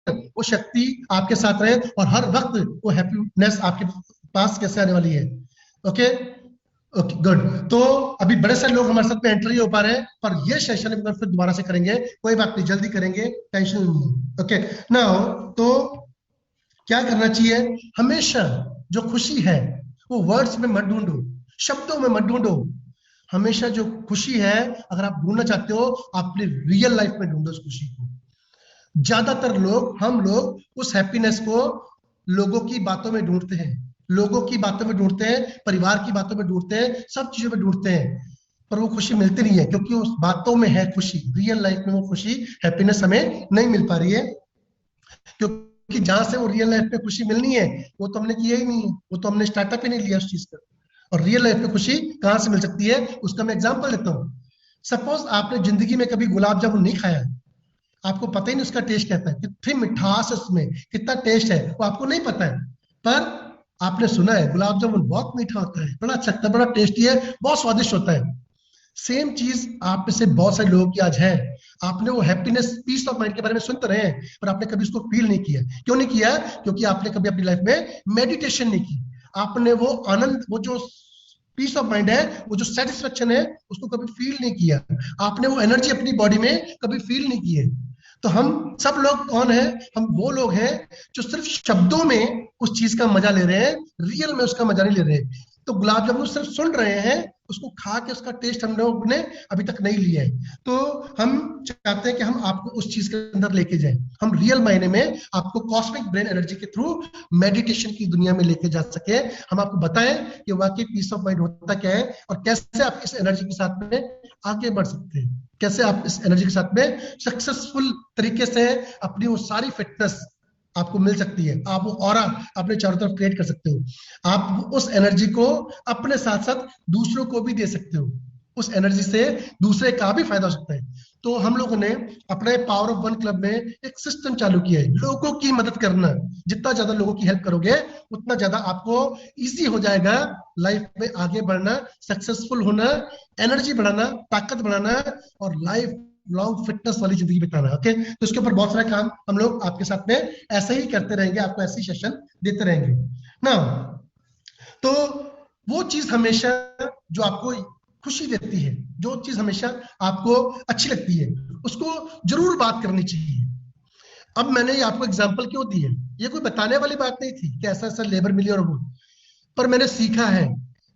वो शक्ति आपके साथ रहे और हर वक्त वो हैप्पीनेस आपके पास कैसे आने वाली है। Okay okay good. तो अभी बड़े सारे लोग हमारे साथ में एंटर नहीं हो पा रहे हैं, पर ये सेशन एक बार फिर दोबारा से करेंगे, कोई बात नहीं, जल्दी करेंगे, टेंशन नहीं। ओके नाउ, तो क्या करना चाहिए? हमेशा जो खुशी है वो वर्ड्स में मत ढूंढो, शब्दों में मत ढूंढो। हमेशा जो खुशी है, अगर आप ढूंढना चाहते हो, आप अपनी रियल लाइफ में ढूंढो उस खुशी को। ज्यादातर लोग, हम लोग उस हैप्पीनेस को लोगों की बातों में ढूंढते हैं, लोगों की बातों में ढूंढते हैं, परिवार की बातों में ढूंढते हैं, सब चीजों में ढूंढते हैं, पर वो खुशी मिलती नहीं है, क्योंकि उस बातों में है खुशी। रियल लाइफ में वो खुशी, हैप्पीनेस हमें नहीं मिल पा रही है, क्योंकि जहां से वो रियल लाइफ में खुशी मिलनी है वो तो हमने किया ही नहीं है, वो तो हमने स्टार्टअप ही नहीं लिया उस चीज का। और रियल लाइफ में खुशी कहां से मिल सकती है, उसका मैं एग्जांपल देता हूँ। सपोज आपने जिंदगी में कभी गुलाब जामुन नहीं खाया, आपको पता ही नहीं उसका टेस्ट कहता है, कितनी मिठास है उसमें, कितना टेस्ट है, वो आपको नहीं पता है, पर आपने सुना है गुलाब जामुन बहुत मीठा होता है, बड़ा अच्छा लगता है, बड़ा टेस्टी है, बहुत स्वादिष्ट होता है। सेम चीज आप में से बहुत सारे लोगों की आज है। आपने वो हैप्पीनेस, पीस ऑफ माइंड के बारे में सुनते रहे हैं, पर आपने कभी उसको फील नहीं किया। क्यों नहीं किया? क्योंकि आपने कभी अपनी लाइफ में मेडिटेशन नहीं की, आपने वो आनंद, वो जो पीस ऑफ माइंड है, वो जो सेटिस्फेक्शन है, उसको कभी फील नहीं किया। आपने वो एनर्जी अपनी बॉडी में कभी फील नहीं की है। तो हम सब लोग कौन है? हम वो लोग हैं जो सिर्फ शब्दों में उस चीज का मजा ले रहे हैं, रियल में उसका मजा नहीं ले रहे। तो गुलाब जामुन सिर्फ सुन रहे हैं, उसको खा के उसका टेस्ट हम लोग ने अभी तक नहीं लिया है। तो हम चाहते हैं कि हम आपको उस चीज के अंदर लेके जाएं, हम रियल मायने में आपको कॉस्मिक ब्रेन एनर्जी के थ्रू मेडिटेशन की दुनिया में लेके जा सके। हम आपको बताएं कि वाकई पीस ऑफ माइंड होता क्या है, और कैसे आप इस एनर्जी के साथ में आगे बढ़ सकते हैं, कैसे आप इस एनर्जी के साथ में सक्सेसफुल तरीके से अपनी वो सारी फिटनेस आपको मिल सकती है, आप वो ऑरा अपने चारों तरफ क्रिएट कर सकते हो। आप उस एनर्जी को अपने साथ साथ दूसरों को भी दे सकते हो, उस एनर्जी से दूसरे का भी फायदा हो सकता है। तो हम लोगों ने अपने पावर ऑफ वन क्लब में एक सिस्टम चालू किया है, लोगों की मदद करना। जितना ज्यादा लोगों की हेल्प करोगे उतना ज्यादा आपको इजी हो जाएगा लाइफ में आगे बढ़ना, सक्सेसफुल होना, एनर्जी बढ़ाना, ताकत बढ़ाना और लाइफ लॉन्ग फिटनेस वाली जिंदगी बिताना। ओके, तो इसके ऊपर बहुत सारा काम हम लोग आपके साथ में ऐसे ही करते रहेंगे, आपको ऐसे ही सेशन देते रहेंगे ना। तो वो चीज हमेशा जो आपको खुशी देती है, जो चीज हमेशा आपको अच्छी लगती है, उसको जरूर बात करनी चाहिए। अब मैंने ये आपको एग्जांपल क्यों दी है, ये कोई बताने वाली बात नहीं थी कि ऐसा ऐसा लेबर मिली और वो, पर मैंने सीखा है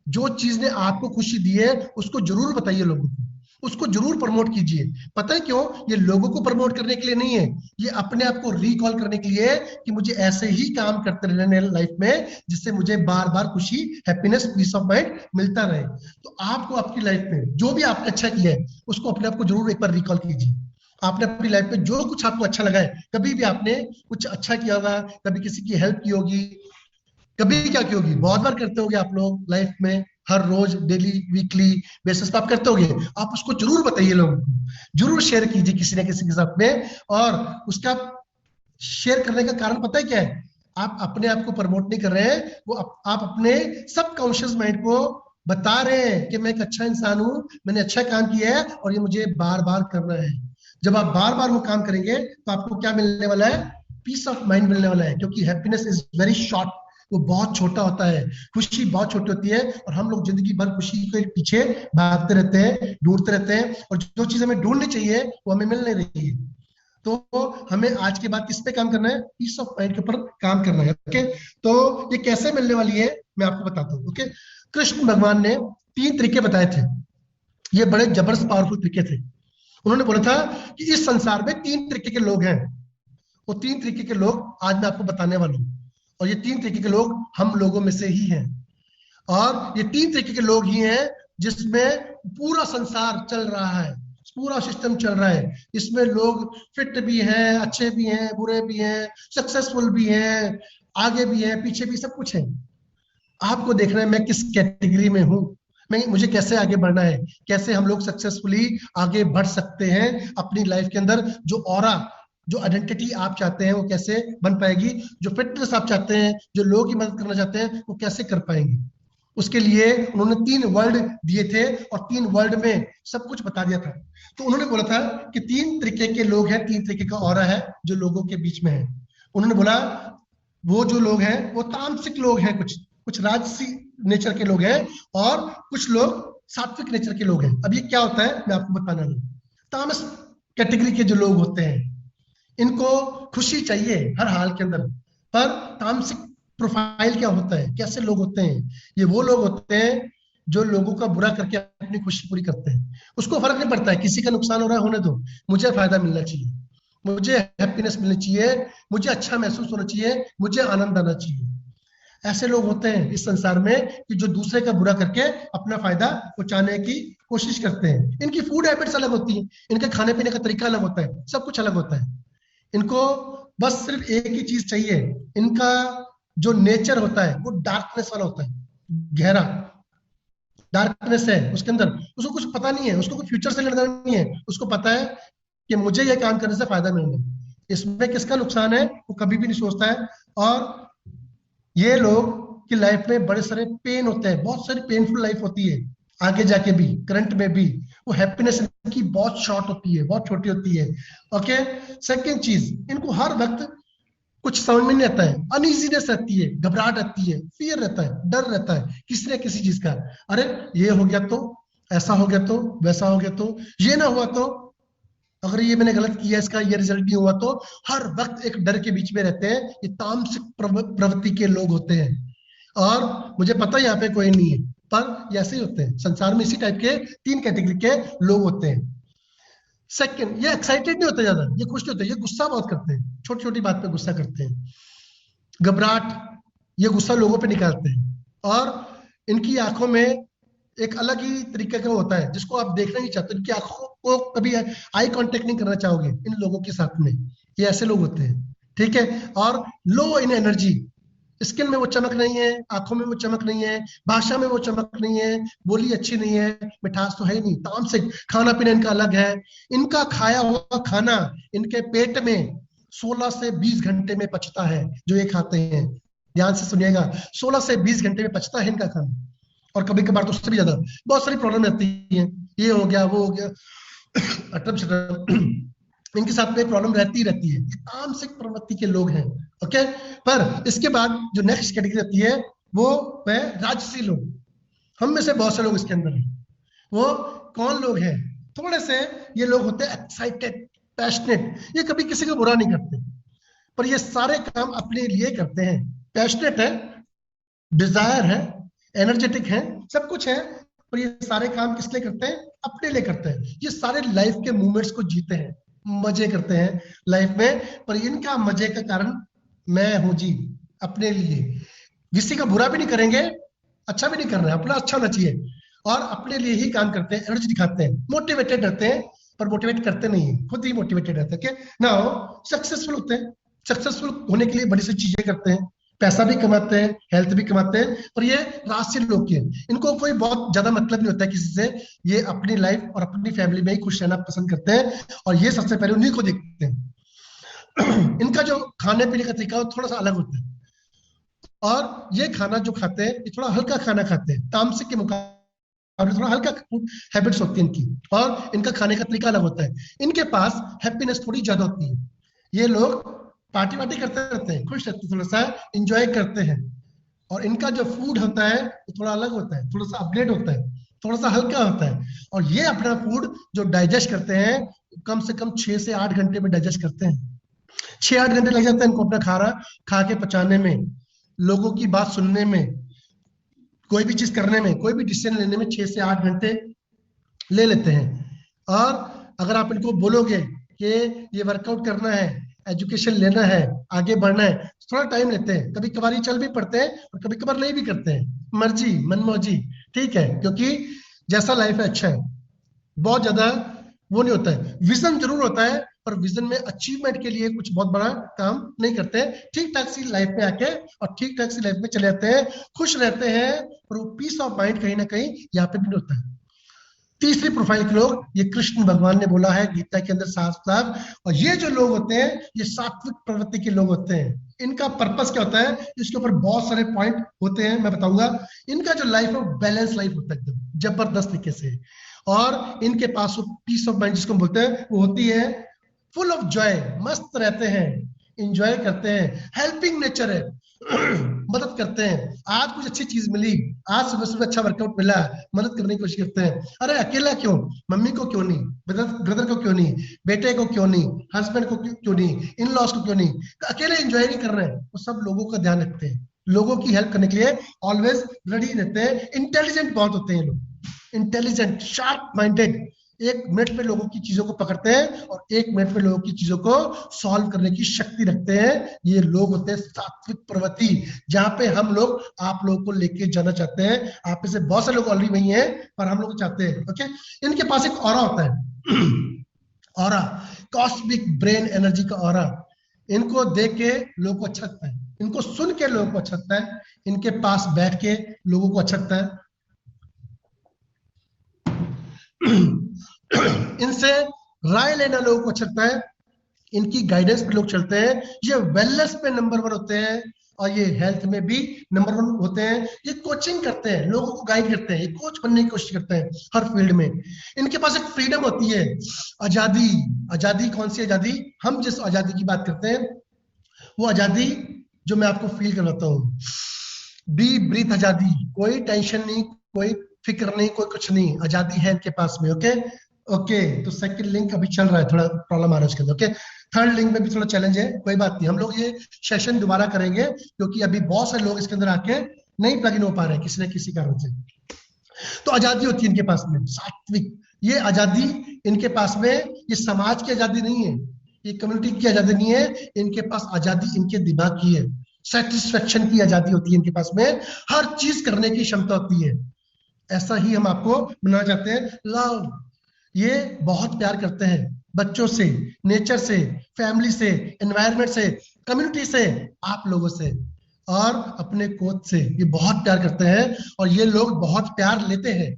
जो चीज ने आपको खुशी दी है उसको जरूर बताइए लोगों को, उसको जरूर प्रमोट कीजिए। पता है क्यों? ये लोगों को प्रमोट करने के लिए नहीं है, ये अपने आप को रिकॉल करने के लिए कि मुझे ऐसे ही काम करते रहने लाइफ में जिससे मुझे बार बार खुशी, हैप्पीनेस, पीस ऑफ माइंड मिलता रहे। तो आपको आपकी लाइफ में जो भी आपने अच्छा किया है उसको अपने आप को जरूर एक बार रिकॉल कीजिए। आपने अपनी लाइफ में जो कुछ आपको अच्छा लगा है, कभी भी आपने कुछ अच्छा किया होगा, कभी किसी की हेल्प की होगी, कभी क्या की होगी, बहुत बार करते होगे आप लोग लाइफ में, हर रोज, डेली, वीकली बेसिस पे आप करते होगे। आप उसको जरूर बताइए, लोगों को जरूर शेयर कीजिए किसी न किसी के साथ में। और उसका शेयर करने का कारण पता है क्या है? आप अपने आप को प्रमोट नहीं कर रहे हैं, वो आप अपने सबकॉन्शियस माइंड को बता रहे हैं कि मैं एक अच्छा इंसान हूं, मैंने अच्छा काम किया है और ये मुझे बार बार करना है। जब आप बार बार वो काम करेंगे तो आपको क्या मिलने वाला है? पीस ऑफ माइंड मिलने वाला है, क्योंकि हैप्पीनेस इज वेरी शॉर्ट, वो बहुत छोटा होता है, खुशी बहुत छोटी होती है, और हम लोग जिंदगी भर खुशी के पीछे भागते रहते हैं, ढूंढते रहते हैं, और जो चीज हमें ढूंढनी चाहिए वो हमें मिल नहीं रही है। तो हमें आज के बाद किस पे काम करना है? पीस ऑफ माइंड के ऊपर काम करना है। ओके, तो ये कैसे मिलने वाली है मैं आपको बताता हूँ। ओके, कृष्ण भगवान ने 3 तरीके बताए थे, ये बड़े जबरदस्त पावरफुल तरीके थे। उन्होंने बोला था कि इस संसार में 3 तरीके के लोग हैं, वो 3 तरीके के लोग आज मैं आपको बताने वाला हूँ, और ये 3 तरीके के लोग हम लोगों में से ही हैं, और ये 3 तरीके के लोग ही हैं जिसमें पूरा संसार चल रहा है, पूरा सिस्टम चल रहा है। इसमें लोग फिट भी हैं, अच्छे भी हैं, बुरे भी हैं, सक्सेसफुल भी हैं, आगे भी हैं, पीछे भी, सब कुछ है। आपको देखना है मैं किस कैटेगरी में हूँ, मुझे कैसे आगे बढ़ना है, कैसे हम लोग सक्सेसफुली आगे बढ़ सकते हैं अपनी लाइफ के अंदर। जो ऑरा, जो आइडेंटिटी आप चाहते हैं वो कैसे बन पाएगी, जो फिटनेस आप चाहते हैं, जो लोगों की मदद करना चाहते हैं, वो कैसे कर पाएंगे। उसके लिए उन्होंने 3 वर्ड दिए थे, और 3 वर्ड में सब कुछ बता दिया था। तो उन्होंने बोला था कि 3 तरीके के लोग हैं, 3 तरीके का ऑरा है जो लोगों के बीच में है। उन्होंने बोला वो जो लोग हैं वो तामसिक लोग हैं, कुछ राजसी नेचर के लोग हैं, और कुछ लोग सात्विक नेचर के लोग हैं। अब ये क्या होता है मैं आपको बताना हूँ। तामस कैटेगरी के जो लोग होते हैं इनको खुशी चाहिए हर हाल के अंदर, पर तामसिक प्रोफाइल क्या होता है, कैसे लोग होते हैं? ये वो लोग होते हैं जो लोगों का बुरा करके अपनी खुशी पूरी करते हैं। उसको फर्क नहीं पड़ता है, किसी का नुकसान हो रहा है होने दो, मुझे फायदा मिलना चाहिए। मुझे हैप्पीनेस मिलनी चाहिए, मुझे अच्छा महसूस होना चाहिए, मुझे आनंद आना चाहिए। ऐसे लोग होते हैं इस संसार में कि जो दूसरे का बुरा करके अपना फायदा पहुंचाने की कोशिश करते हैं। इनकी फूड हैबिट्स अलग होती हैं, इनके खाने पीने का तरीका अलग होता है, सब कुछ अलग होता है। इनको बस सिर्फ एक ही चीज चाहिए, इनका जो नेचर होता है वो डार्कनेस वाला होता है, गहरा डार्कनेस है उसके अंदर। उसको कुछ पता नहीं है, उसको कुछ फ्यूचर से लेना नहीं है, उसको पता है कि मुझे ये काम करने से फायदा मिलेगा, इसमें किसका नुकसान है वो कभी भी नहीं सोचता है। और ये लोग की लाइफ में बड़े सारे पेन होते हैं, बहुत सारी पेनफुल लाइफ होती है आगे जाके भी, करंट में भी। वो हैप्पीनेस इनकी बहुत शॉर्ट होती है, बहुत छोटी होती है। ओके, सेकंड चीज, इनको हर वक्त कुछ समझ में नहीं आता है, अनइजीनेस रहती है, घबराहट रहती है, फियर रहता है, डर रहता है किसी न किसी चीज का। अरे ये हो गया तो, ऐसा हो गया तो, वैसा हो गया तो, ये ना हुआ तो, अगर ये मैंने गलत किया, इसका ये रिजल्ट नहीं हुआ तो, हर वक्त एक डर के बीच में रहते हैं। ये तामसिक प्रवृत्ति के लोग होते हैं। और मुझे पता है यहाँ पे कोई नहीं है, पर ये ऐसे ही होते हैं संसार में, इसी टाइप के 3 कैटेगरी के लोग होते हैं। सेकंड, ये एक्साइटेड नहीं होते ज्यादा, ये खुश नहीं होते, ये गुस्सा बहुत करते हैं, छोटी छोटी बात पे गुस्सा करते हैं, घबराहट, ये गुस्सा लोगों पे निकालते हैं। और इनकी आंखों में एक अलग ही तरीके का होता है जिसको आप देखना नहीं चाहते, इनकी आंखों को कभी आई कांटेक्ट नहीं करना चाहोगे इन लोगों के साथ में। ये ऐसे लोग होते हैं, ठीक है। और लो इन एनर्जी, स्किन में वो चमक नहीं है, आंखों में वो चमक नहीं है, भाषा में वो चमक नहीं है, बोली अच्छी नहीं है, मिठास तो है ही नहीं, तामसिक, खाना पीना इनका अलग है। इनका खाया हुआ खाना इनके पेट में 16 से 20 घंटे में पचता है, जो ये खाते हैं। ध्यान से सुनिएगा, 16 से 20 घंटे में पचता है इनका खाना, और कभी कभार तो उससे भी ज्यादा। बहुत सारी प्रॉब्लम रहती है, ये हो गया वो हो गया, अटम शटम, इनके साथ में प्रॉब्लम रहती रहती है। ये तामसिक प्रवृत्ति के लोग हैं। ओके, पर इसके बाद जो नेक्स्ट कैटेगरी आती है वो है राजसी लोग। हम में से बहुत से लोग इसके अंदर हैं। वो कौन लोग हैं? थोड़े से ये लोग होते हैं एक्साइटेड, पैशनेट, ये कभी किसी का बुरा नहीं करते, पर ये सारे काम अपने लिए करते हैं। पैशनेट है, डिजायर है, एनर्जेटिक है, सब कुछ है, पर ये सारे काम किस लिए करते हैं? अपने लिए करते हैं। ये सारे लाइफ के मोमेंट्स को जीते हैं, मजे करते हैं लाइफ में, पर इनका मजे का कारण मैं हूं जी, अपने लिए। किसी का बुरा भी नहीं करेंगे, अच्छा भी नहीं कर रहे हैं, अपना अच्छा होना चाहिए, और अपने लिए ही काम करते हैं, एनर्जी दिखाते हैं, मोटिवेटेड रहते हैं, पर मोटिवेट करते नहीं है, खुद ही मोटिवेटेड रहते हैं। नाउ सक्सेसफुल होते हैं, सक्सेसफुल होने के लिए बड़ी सी चीजें करते हैं, पैसा भी कमाते हैं, हेल्थ भी कमाते हैं, पर ये राशि लोग के, इनको कोई बहुत ज्यादा मतलब नहीं होता है किसी से। ये अपनी लाइफ और अपनी फैमिली में ही खुश रहना पसंद करते हैं, और ये सबसे पहले उन्हीं को देखते हैं। इनका जो खाने पीने का तरीका थोड़ा सा अलग होता है, और ये खाना जो खाते हैं ये थोड़ा हल्का खाना खाते हैं, तामसिक के मुकाबले थोड़ा हल्का हैबिट्स होती है इनकी, और इनका खाने का तरीका अलग होता है। इनके पास हैप्पीनेस थोड़ी ज्यादा होती है, ये लोग पार्टी वार्टी करते रहते हैं, खुश रहते हैं, थोड़ा सा इंजॉय करते हैं। और इनका जो फूड होता है वो थोड़ा अलग होता है, थोड़ा सा अपग्रेड होता है, थोड़ा सा हल्का होता है। और ये अपना फूड जो डाइजेस्ट करते हैं कम से कम 6 से 8 घंटे में डाइजेस्ट करते हैं। 6-8 घंटे लग जाते हैं इनको अपना खाना खा के पचाने में, लोगों की बात सुनने में, कोई भी चीज करने में, कोई भी डिसीजन लेने में 6 से 8 घंटे ले लेते हैं। और अगर आप इनको बोलोगे कि ये वर्कआउट करना है, एजुकेशन लेना है, आगे बढ़ना है, थोड़ा टाइम लेते हैं, कभी कभार ही चल भी पड़ते हैं और कभी कभार नहीं भी करते हैं, मर्जी मनमौजी, ठीक है, क्योंकि जैसा लाइफ है अच्छा है, बहुत ज्यादा वो नहीं होता है। विजन जरूर होता है, पर विजन में अचीवमेंट के लिए कुछ बहुत बड़ा काम नहीं करते हैं, ठीक ठाक सी लाइफ में आके और ठीक ठाक सी लाइफ में चले जाते हैं, खुश रहते हैं, पर वो पीस ऑफ माइंड कहीं ना कहीं यहाँ पे भी नहीं होता है। तीसरी प्रोफाइल के लोग, ये कृष्ण भगवान ने बोला है गीता के अंदर साफ साफ, और ये जो लोग होते हैं ये सात्विक प्रवृत्ति के लोग होते हैं। इनका पर्पस क्या होता है, इसके ऊपर बहुत सारे पॉइंट होते हैं, मैं बताऊंगा। इनका जो लाइफ है बैलेंस लाइफ होता है एकदम जबरदस्त तरीके से, और इनके पास वो पीस ऑफ माइंड जिसको बोलते हैं वो होती है, फुल ऑफ जॉय, मस्त रहते हैं, इंजॉय करते हैं, हेल्पिंग नेचर है, मदद करते हैं। आज कुछ अच्छी चीज मिली, आज सुबह सुबह अच्छा वर्कआउट मिला, मदद करने की कोशिश करते हैं। अरे अकेला क्यों, मम्मी को क्यों नहीं, ब्रदर को क्यों नहीं, बेटे को क्यों नहीं, हस्बैंड को क्यों नहीं, इन लॉज को क्यों नहीं, अकेले एंजॉय नहीं कर रहे हैं, वो सब लोगों का ध्यान रखते हैं, लोगों की हेल्प करने के लिए ऑलवेज रेडी रहते हैं। इंटेलिजेंट बहुत होते हैं लोग, इंटेलिजेंट, शार्प माइंडेड, एक मिनट में लोगों की चीजों को पकड़ते हैं और एक मिनट में लोगों की चीजों को सॉल्व करने की शक्ति रखते हैं। ये लोग होते हैं सात्विक प्रवृत्ति, जहां पे हम लोग आप लोगों को लेके जाना चाहते हैं। आप में से बहुत सारे लोग ऑलरेडी वही हैं, पर हम लोग चाहते हैं। ओके, इनके पास एक ऑरा होता है ऑरा, कॉस्मिक ब्रेन एनर्जी का ऑरा। इनको देख के लोगों को अच्छा लगता है, इनको सुन के लोगों को अच्छा लगता है, इनके पास बैठ के लोगों को अच्छा लगता है। इनसे राय लेना लोगों को अच्छा लगता है, इनकी गाइडेंस पे लोग चलते हैं। ये वेलनेस पे नंबर 1 होते हैं और ये हेल्थ में भी नंबर 1 होते हैं। ये कोचिंग करते हैं, लोगों को गाइड करते हैं, ये कोच बनने की कोशिश करते हैं हर फील्ड में। इनके पास एक फ्रीडम होती है, आजादी। आजादी कौन सी आजादी? हम जिस आजादी की बात करते हैं वो आजादी जो मैं आपको फील करवाता हूँ, डीप ब्रीथ आजादी। कोई टेंशन नहीं, कोई फिक्र नहीं, कोई कुछ नहीं, आजादी है इनके पास में। ओके ओके, तो सेकंड लिंक अभी चल रहा है, थोड़ा प्रॉब्लम आ रहा है उसके अंदर। ओके, थर्ड लिंक में भी थोड़ा चैलेंज है, कोई बात नहीं, हम लोग ये सेशन दोबारा करेंगे क्योंकि अभी बहुत सारे लोग इसके अंदर आके नहीं प्लग इन हो पा रहे हैं किसी न किसी कारण से। तो आजादी होती है इनके पास में, सात्विक। ये आजादी इनके पास में, ये समाज की आजादी नहीं है, ये कम्युनिटी की आजादी नहीं है, इनके पास आजादी इनके दिमाग की है। सेटिस्फेक्शन की आजादी होती है इनके पास में, हर चीज करने की क्षमता होती है। ऐसा ही हम आपको बनाना चाहते हैं। लव, ये बहुत प्यार करते हैं बच्चों से, नेचर से, फैमिली से, एनवायरनमेंट से, कम्युनिटी से, आप लोगों से और अपने कोच से। ये बहुत प्यार करते हैं और ये लोग बहुत प्यार लेते हैं,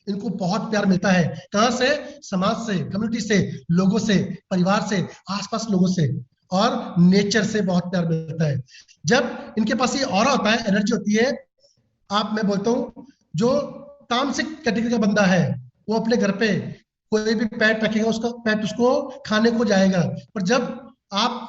इनको बहुत प्यार मिलता है। कहां से? समाज से, कम्युनिटी से, लोगों से, परिवार से, आसपास लोगों से और नेचर से बहुत प्यार मिलता है। जब इनके पास ये ऑरा होता है, एनर्जी होती है, मैं बोलता हूं जो तामसिक कैटेगरी का बंदा है वो अपने घर पे कोई भी पेट रखेगा, उसका पेट उसको खाने को जाएगा। पर जब आप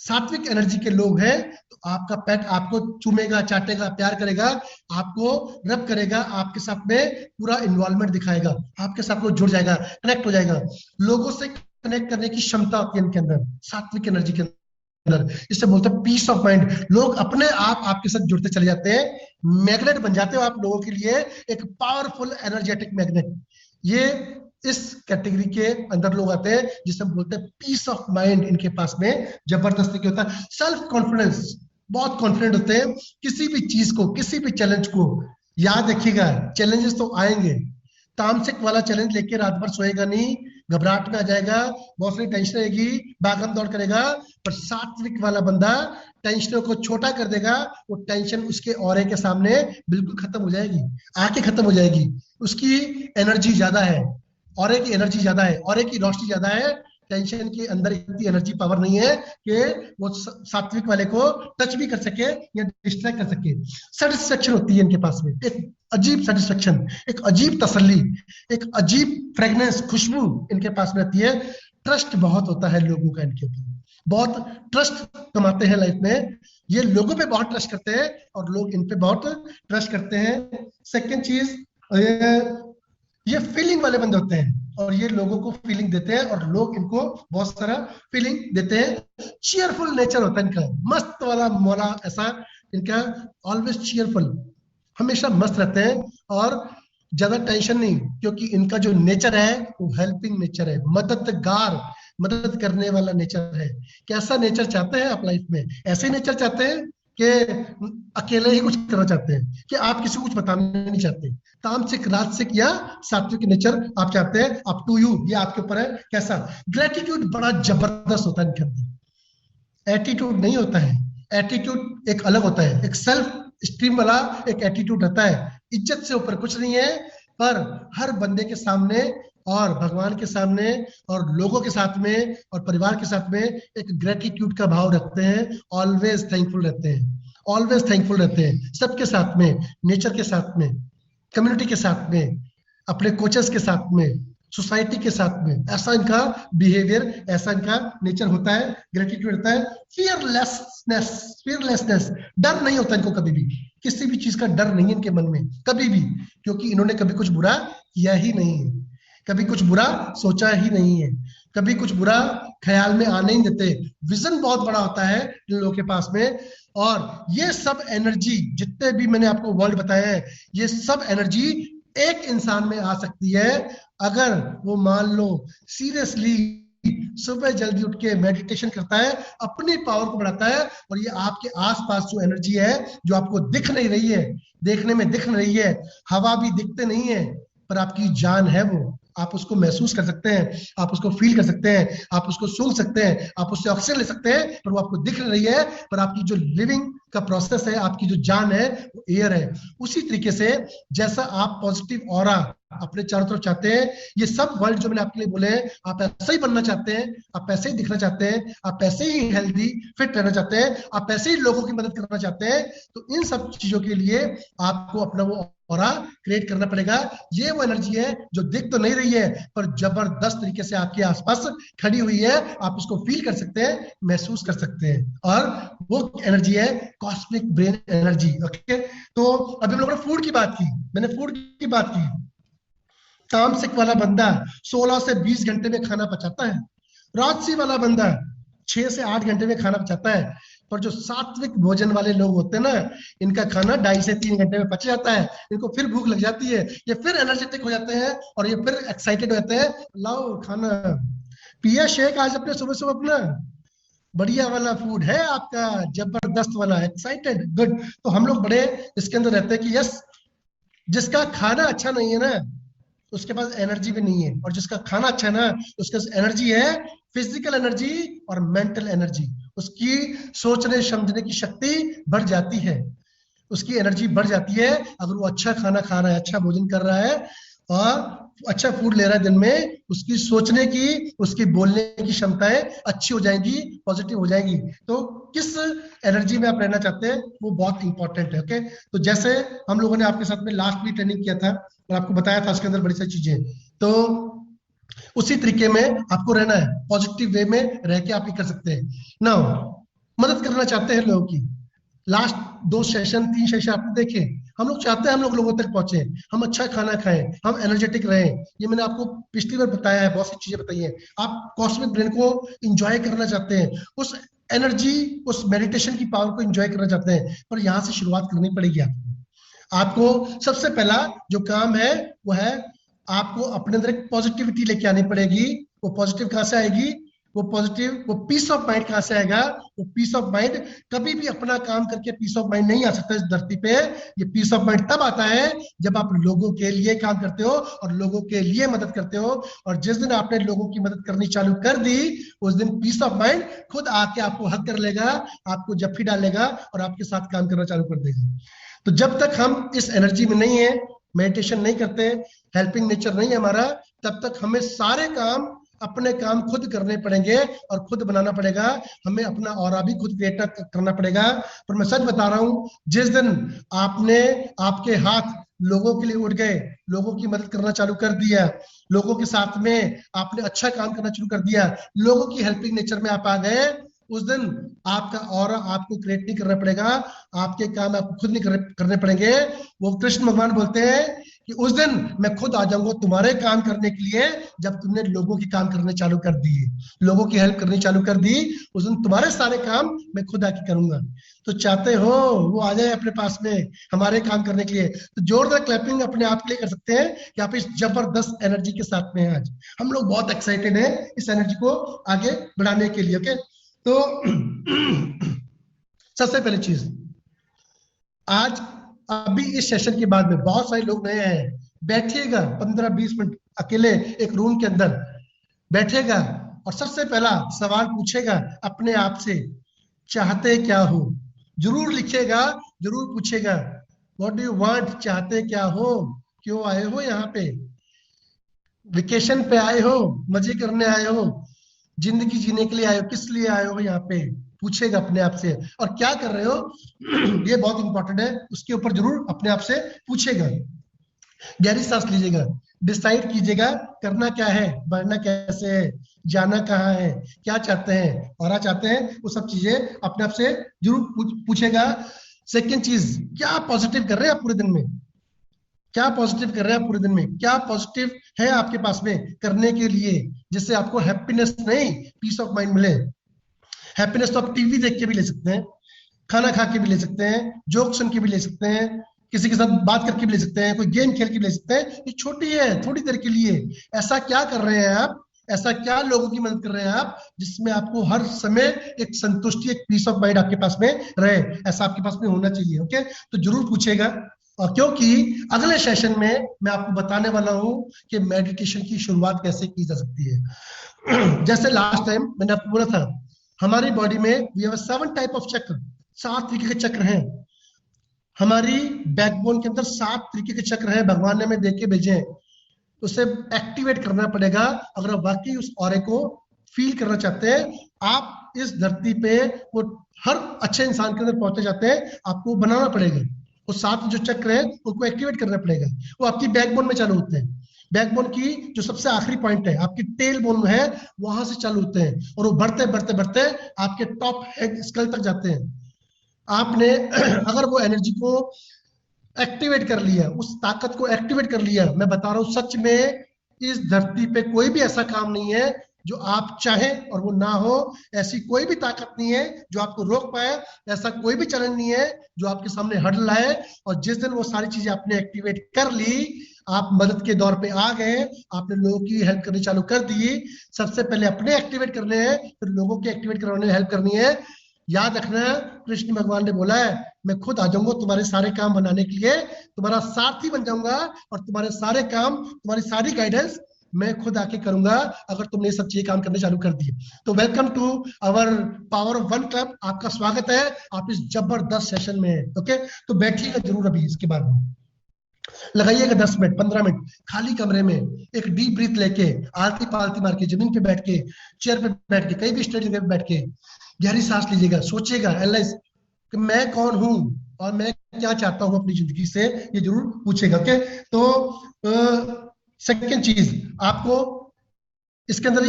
सात्विक एनर्जी के लोग हैं तो आपका पेट आपको चूमेगा, चाटेगा, प्यार करेगा, आपको रब करेगा, आपके साथ में पूरा इन्वॉल्वमेंट दिखाएगा, आपके साथ वो जुड़ जाएगा, कनेक्ट हो जाएगा। लोगों से कनेक्ट करने की क्षमता होती है इनके अंदर, सात्विक एनर्जी के अंदर। इससे बोलते हैं पीस ऑफ माइंड। लोग अपने आप आपके साथ जुड़ते चले जाते हैं, मैग्नेट बन जाते हो आप लोगों के लिए, एक पावरफुल एनर्जेटिक मैग्नेट। ये इस कैटेगरी के अंदर लोग आते हैं जिसे हम बोलते हैं पीस ऑफ माइंड। इनके पास में जबरदस्ती क्या होता है? सेल्फ कॉन्फिडेंस, बहुत कॉन्फिडेंट होते हैं किसी भी चीज को, किसी भी चैलेंज को। याद रखिएगा, चैलेंजेस तो आएंगे। तामसिक वाला चैलेंज लेके रात भर सोएगा नहीं, घबराहट में आ जाएगा, बहुत सारी टेंशन रहेगी, भागम दौड़ करेगा। पर सात्विक वाला बंदा टेंशनों को छोटा कर देगा, वो टेंशन उसके ऑरे के सामने बिल्कुल खत्म हो जाएगी, आके खत्म हो जाएगी। उसकी एनर्जी ज्यादा है, ऑरे की एनर्जी ज्यादा है, ऑरे की रोशनी ज्यादा है। टेंशन के अंदर इतनी एनर्जी पावर नहीं है कि वो सात्विक वाले को टच भी कर सके या डिस्ट्रैक्ट कर सके। सेटिस्फेक्शन होती है इनके पास में, एक अजीब सेटिस्फेक्शन, एक अजीब तसल्ली, एक अजीब फ्रेगनेंस, खुशबू इनके पास में आती है। ट्रस्ट बहुत होता है लोगों का इनके ऊपर, बहुत ट्रस्ट कमाते हैं लाइफ में। ये लोगों पे बहुत ट्रस्ट करते हैं और लोग इन पे बहुत ट्रस्ट करते हैं। सेकेंड चीज, ये फीलिंग वाले बंदे होते हैं और ये लोगों को फीलिंग देते हैं और लोग इनको बहुत सारा फीलिंग देते हैं। चीयरफुल नेचर होता है इनका, मस्त वाला मौला ऐसा इनका, ऑलवेज चीयरफुल, हमेशा मस्त रहते हैं और ज्यादा टेंशन नहीं, क्योंकि इनका जो नेचर है वो हेल्पिंग नेचर है, मददगार, मदद करने वाला नेचर है। कैसा नेचर चाहते हैं आप लाइफ में? ऐसे नेचर चाहते हैं कि अकेले ही कुछ करना चाहते हैं, कि आप किसी को कुछ बताना नहीं चाहते? तामसिक, राजसिक या सात्विक नेचर आप चाहते हैं? अप टू यू, ये आपके ऊपर है। कैसा? ग्रेटिट्यूड बड़ा जबरदस्त होता है इनके अंदर, एटीट्यूड नहीं होता है। एटीट्यूड एक अलग होता है, एक सेल्फ स्टीम वाला एक एटीट्यूड रहता है। इज्जत से ऊपर कुछ नहीं है, पर हर बंदे के सामने और भगवान के सामने और लोगों के साथ में और परिवार के साथ में एक ग्रेटिट्यूड का भाव रखते हैं। ऑलवेज थैंकफुल रहते हैं, ऑलवेज थैंकफुल रहते हैं सबके साथ में, नेचर के साथ में, कम्युनिटी के साथ में, अपने कोचेस के साथ में, सोसाइटी के साथ में। ऐसा इनका बिहेवियर, ऐसा इनका नेचर होता है, ग्रेटिट्यूड होता है। फियरलेसनेस, फियरलेसनेस, डर नहीं होता इनको कभी भी, किसी भी चीज का डर नहीं है इनके मन में कभी भी, क्योंकि इन्होंने कभी कुछ बुरा किया ही नहीं है, कभी कुछ बुरा सोचा ही नहीं है, कभी कुछ बुरा ख्याल में आने ही देते। विजन बहुत बड़ा होता है इन लोगों के पास में। और ये सब एनर्जी, जितने भी मैंने आपको वर्ड बताए हैं, ये सब एनर्जी एक इंसान में आ सकती है अगर वो मान लो सीरियसली सुबह जल्दी उठ के मेडिटेशन करता है, अपनी पावर को बढ़ाता है, और ये आपके आसपास जो एनर्जी है जो आपको दिख नहीं रही है, देखने में दिख नहीं रही है, हवा भी दिखते नहीं है, पर आपकी जान है, वो आप उसको महसूस कर सकते हैं, आप उसको फील कर सकते हैं, आप उसको सूंघ सकते हैं, आप उससे ऑक्सीजन ले सकते हैं, पर वो आपको दिख नहीं रही है, पर आपकी जो लिविंग का प्रोसेस है, आपकी जो जान है वो एयर है। उसी तरीके से जैसा आप पॉजिटिव ऑरा अपने चारों तरफ चाहते हैं, ये सब वर्ड जो मैंने आपके लिए बोले हैं, आप ऐसे ही बनना चाहते हैं, आप ऐसे ही दिखना चाहते हैं, आप ऐसे ही हेल्दी फिट रहना चाहते हैं, आप ऐसे ही लोगों की मदद करना चाहते हैं, तो इन सब चीजों के लिए आपको अपना वो ऑरा क्रिएट करना पड़ेगा। ये वो एनर्जी है जो दिख तो नहीं रही है, पर जबरदस्त तरीके से आपके आसपास खड़ी हुई है, आप उसको फील कर सकते हैं, महसूस कर सकते हैं, और वो एनर्जी है कॉस्मिक ब्रेन एनर्जी। ओके, तो अभी हम लोगों ने फूड की बात की, मैंने फूड की बात की। तामसिक वाला बंदा 16 से 20 घंटे में खाना पचाता है, राजसी वाला बंदा 6 से 8 घंटे में खाना पचाता है, पर जो सात्विक भोजन वाले लोग होते हैं ना, इनका खाना 2.5 से 3 घंटे में पच जाता है, इनको फिर भूख लग जाती है, ये फिर एनर्जेटिक हो जाते हैं, और ये फिर एक्साइटेड हो जाते हैं, लाओ खाना पिया शेक आज अपने सुबह सुबह अपना, बढ़िया वाला फूड है आपका, जबरदस्त वाला, एक्साइटेड, गुड। तो हम लोग बड़े इसके अंदर रहते हैं कि यस, जिसका खाना अच्छा नहीं है ना, उसके पास एनर्जी भी नहीं है, और जिसका खाना अच्छा है ना, उसके पास एनर्जी है, फिजिकल एनर्जी और मेंटल एनर्जी, उसकी सोचने समझने की शक्ति बढ़ जाती है, उसकी एनर्जी बढ़ जाती है अगर वो अच्छा खाना खा रहा है, अच्छा भोजन कर रहा है, और अच्छा फूड ले रहा है दिन में, उसकी सोचने की, उसकी बोलने की क्षमताएं अच्छी हो जाएंगी, पॉजिटिव हो जाएंगी। तो किस एनर्जी में आप रहना चाहते हैं वो बहुत इंपॉर्टेंट है। ओके, तो जैसे हम लोगों ने आपके साथ में लास्ट भी ट्रेनिंग किया था और आपको बताया था उसके अंदर बड़ी सारी चीजें, तो उसी तरीके में आपको रहना है, पॉजिटिव वे में रह के आप ये कर सकते हैं। नाउ मदद करना चाहते हैं लोगों की, लास्ट 2 सेशन 3 सेशन आपने देखे, हम लोग चाहते हैं हम लोग लोगों तक पहुंचे, हम अच्छा खाना खाएं, हम एनर्जेटिक रहें, ये मैंने आपको पिछली बार बताया है, बहुत सी चीजें बताई हैं। आप कॉस्मिक ब्रेन को एंजॉय करना चाहते हैं, उस एनर्जी, उस मेडिटेशन की पावर को एंजॉय करना चाहते हैं, पर यहाँ से शुरुआत करनी पड़ेगी आपको। सबसे पहला जो काम है वो है आपको अपने अंदर एक पॉजिटिविटी लेके आनी पड़ेगी। वो पॉजिटिव कहां से आएगी, वो पॉजिटिव, वो पीस ऑफ माइंड कहां से आएगा, वो पीस ऑफ माइंड कभी भी अपना काम करके पीस ऑफ माइंड नहीं आ सकता इस धरती पे। ये पीस ऑफ माइंड तब आता है जब आप लोगों के लिए काम करते हो और लोगों के लिए मदद करते हो, और जिस दिन आपने लोगों की मदद करनी चालू कर दी, उस दिन पीस ऑफ माइंड खुद आके आपको हक कर लेगा, आपको जफ्फी डालेगा और आपके साथ काम करना चालू कर देगा। तो जब तक हम इस एनर्जी में नहीं है, मेडिटेशन नहीं करते, हेल्पिंग नेचर नहीं है हमारा, तब तक हमें सारे काम, अपने काम खुद करने पड़ेंगे और खुद बनाना पड़ेगा, हमें अपना ऑरा भी खुद क्रिएट करना पड़ेगा। पर मैं सच बता रहा हूं, जिस दिन आपने, आपके हाथ लोगों के लिए उठ गए, लोगों की मदद करना चालू कर दिया, लोगों के साथ में आपने अच्छा काम करना शुरू कर दिया, लोगों की हेल्पिंग नेचर में आप आ गए, उस दिन आपका ऑरा आपको क्रिएट नहीं करना पड़ेगा, आपके काम आपको खुद नहीं करने पड़ेंगे। वो कृष्ण भगवान बोलते हैं कि उस दिन मैं खुद आ जाऊंगा तुम्हारे काम करने के लिए, जब तुमने लोगों के काम करने चालू कर दिए, लोगों की हेल्प करनी चालू कर दी, उस दिन तुम्हारे सारे काम मैं खुद आके करूंगा। तो चाहते हो वो आ जाए अपने पास में हमारे काम करने के लिए, तो जोरदार क्लैपिंग अपने आप के लिए कर सकते हैं कि आप इस जबरदस्त एनर्जी के साथ में हैं। आज हम लोग बहुत एक्साइटेड हैं इस एनर्जी को आगे बढ़ाने के लिए। ओके, तो सबसे पहली चीज, आज अभी इस सेशन के बाद में बहुत सारे लोग नए हैं, बैठिएगा 15-20 मिनट अकेले एक रूम के अंदर बैठेगा और सबसे पहला सवाल पूछेगा अपने आप से, चाहते क्या हो? जरूर लिखिएगा, जरूर पूछेगा, व्हाट डू यू वांट, चाहते क्या हो, क्यों आए हो यहाँ पे, वेकेशन पे आए हो, मजे करने आए हो, जिंदगी जीने के लिए आए हो, किस लिए आए हो यहाँ पे, पूछेगा अपने आप से। और क्या कर रहे हो ये बहुत इंपॉर्टेंट है, उसके ऊपर जरूर अपने आप से पूछेगा। गहरी सांस लीजिएगा, डिसाइड कीजिएगा करना क्या है, बढ़ना कैसे है, जाना कहाँ है, क्या चाहते हैं, और चाहते हैं, वो सब चीजें अपने आप से जरूर पूछेगा। सेकेंड चीज, क्या पॉजिटिव कर रहे हैं आप पूरे दिन में, क्या पॉजिटिव कर रहे हैं आप पूरे दिन में, क्या पॉजिटिव है आपके पास में करने के लिए, जिससे आपको हैप्पीनेस नहीं पीस ऑफ माइंड मिले। हैप्पीनेस तो आप टीवी देख के भी ले सकते हैं, खाना खा के भी ले सकते हैं, जोक सुन के भी ले सकते हैं, किसी के साथ बात करके भी ले सकते हैं, कोई गेम खेल के भी ले सकते हैं। ये छोटी है, थोड़ी देर के लिए। ऐसा क्या कर रहे हैं आप, ऐसा क्या लोगों की मदद कर रहे हैं आप जिसमें आपको हर समय एक संतुष्टि, एक पीस ऑफ माइंड आपके पास में रहे। ऐसा आपके पास में होना चाहिए। ओके, तो जरूर पूछेगा। और क्योंकि अगले सेशन में मैं आपको बताने वाला हूं कि मेडिटेशन की शुरुआत कैसे की जा सकती है। जैसे लास्ट टाइम मैंने आपको बोला था, हमारी बॉडी में वी हैव 7 टाइप ऑफ चक्र, 7 तरीके के चक्र हैं। हमारी बैकबोन के अंदर 7 तरीके के चक्र हैं, भगवान ने हमें देख के भेजे हैं। उसे एक्टिवेट करना पड़ेगा अगर आप वाकई उस ऑरे को फील करना चाहते हैं। आप इस धरती पे वो हर अच्छे इंसान के अंदर पहुंचे जाते हैं, आपको बनाना पड़ेगा। वो 7 जो चक्र है उनको एक्टिवेट करना पड़ेगा। वो आपकी बैकबोन में चालू होते हैं। बैकबोन की जो सबसे आखिरी पॉइंट है, आपकी टेल बोन है, वहां से चालू होते हैं और वो बढ़ते बढ़ते बढ़ते आपके टॉप हेड स्कल तक जाते हैं। आपने अगर वो एनर्जी को एक्टिवेट कर लिया, उस ताकत को एक्टिवेट कर लिया, मैं बता रहा हूं सच में इस धरती पे कोई भी ऐसा काम नहीं है जो आप चाहें और वो ना हो। ऐसी कोई भी ताकत नहीं है जो आपको रोक पाए। ऐसा कोई भी चैलेंज नहीं है जो आपके सामने हर्डल आए। और जिस दिन वो सारी चीजें आपने एक्टिवेट कर ली, आप मदद के दौर पे आ गए, आपने लोगों की हेल्प करनी चालू कर दी। सबसे पहले अपने एक्टिवेट करने हैं, फिर लोगों के एक्टिवेट करवाने में हेल्प करनी है। याद रखना, कृष्ण भगवान ने बोला है, मैं खुद आ जाऊंगा तुम्हारे सारे काम बनाने के लिए, तुम्हारा सारथी बन जाऊंगा और तुम्हारे सारे काम, तुम्हारी सारी गाइडेंस मैं खुद आके करूंगा अगर तुमने सब चीजें काम करने चालू कर दिए। तो welcome to our power of one club. आपका स्वागत है आप इस जबरदस्त सेशन में। ओके, तो बैठिएगा जरूर। अभी इसके बाद लगाइएगा 10 मिनट 15 मिनट खाली कमरे में, एक डीप ब्रीथ लेके, आलती पालती मार के, जमीन पे बैठ के, चेयर पे बैठ के, कहीं भी स्टेज जगह पे बैठ के गहरी सांस लीजिएगा। सोचिएगा, एनालाइज कि मैं कौन हूं और मैं क्या चाहता हूं अपनी जिंदगी से, ये जरूर पूछेगा। ओके, तो सेकंड चीज आपको इसके अंदर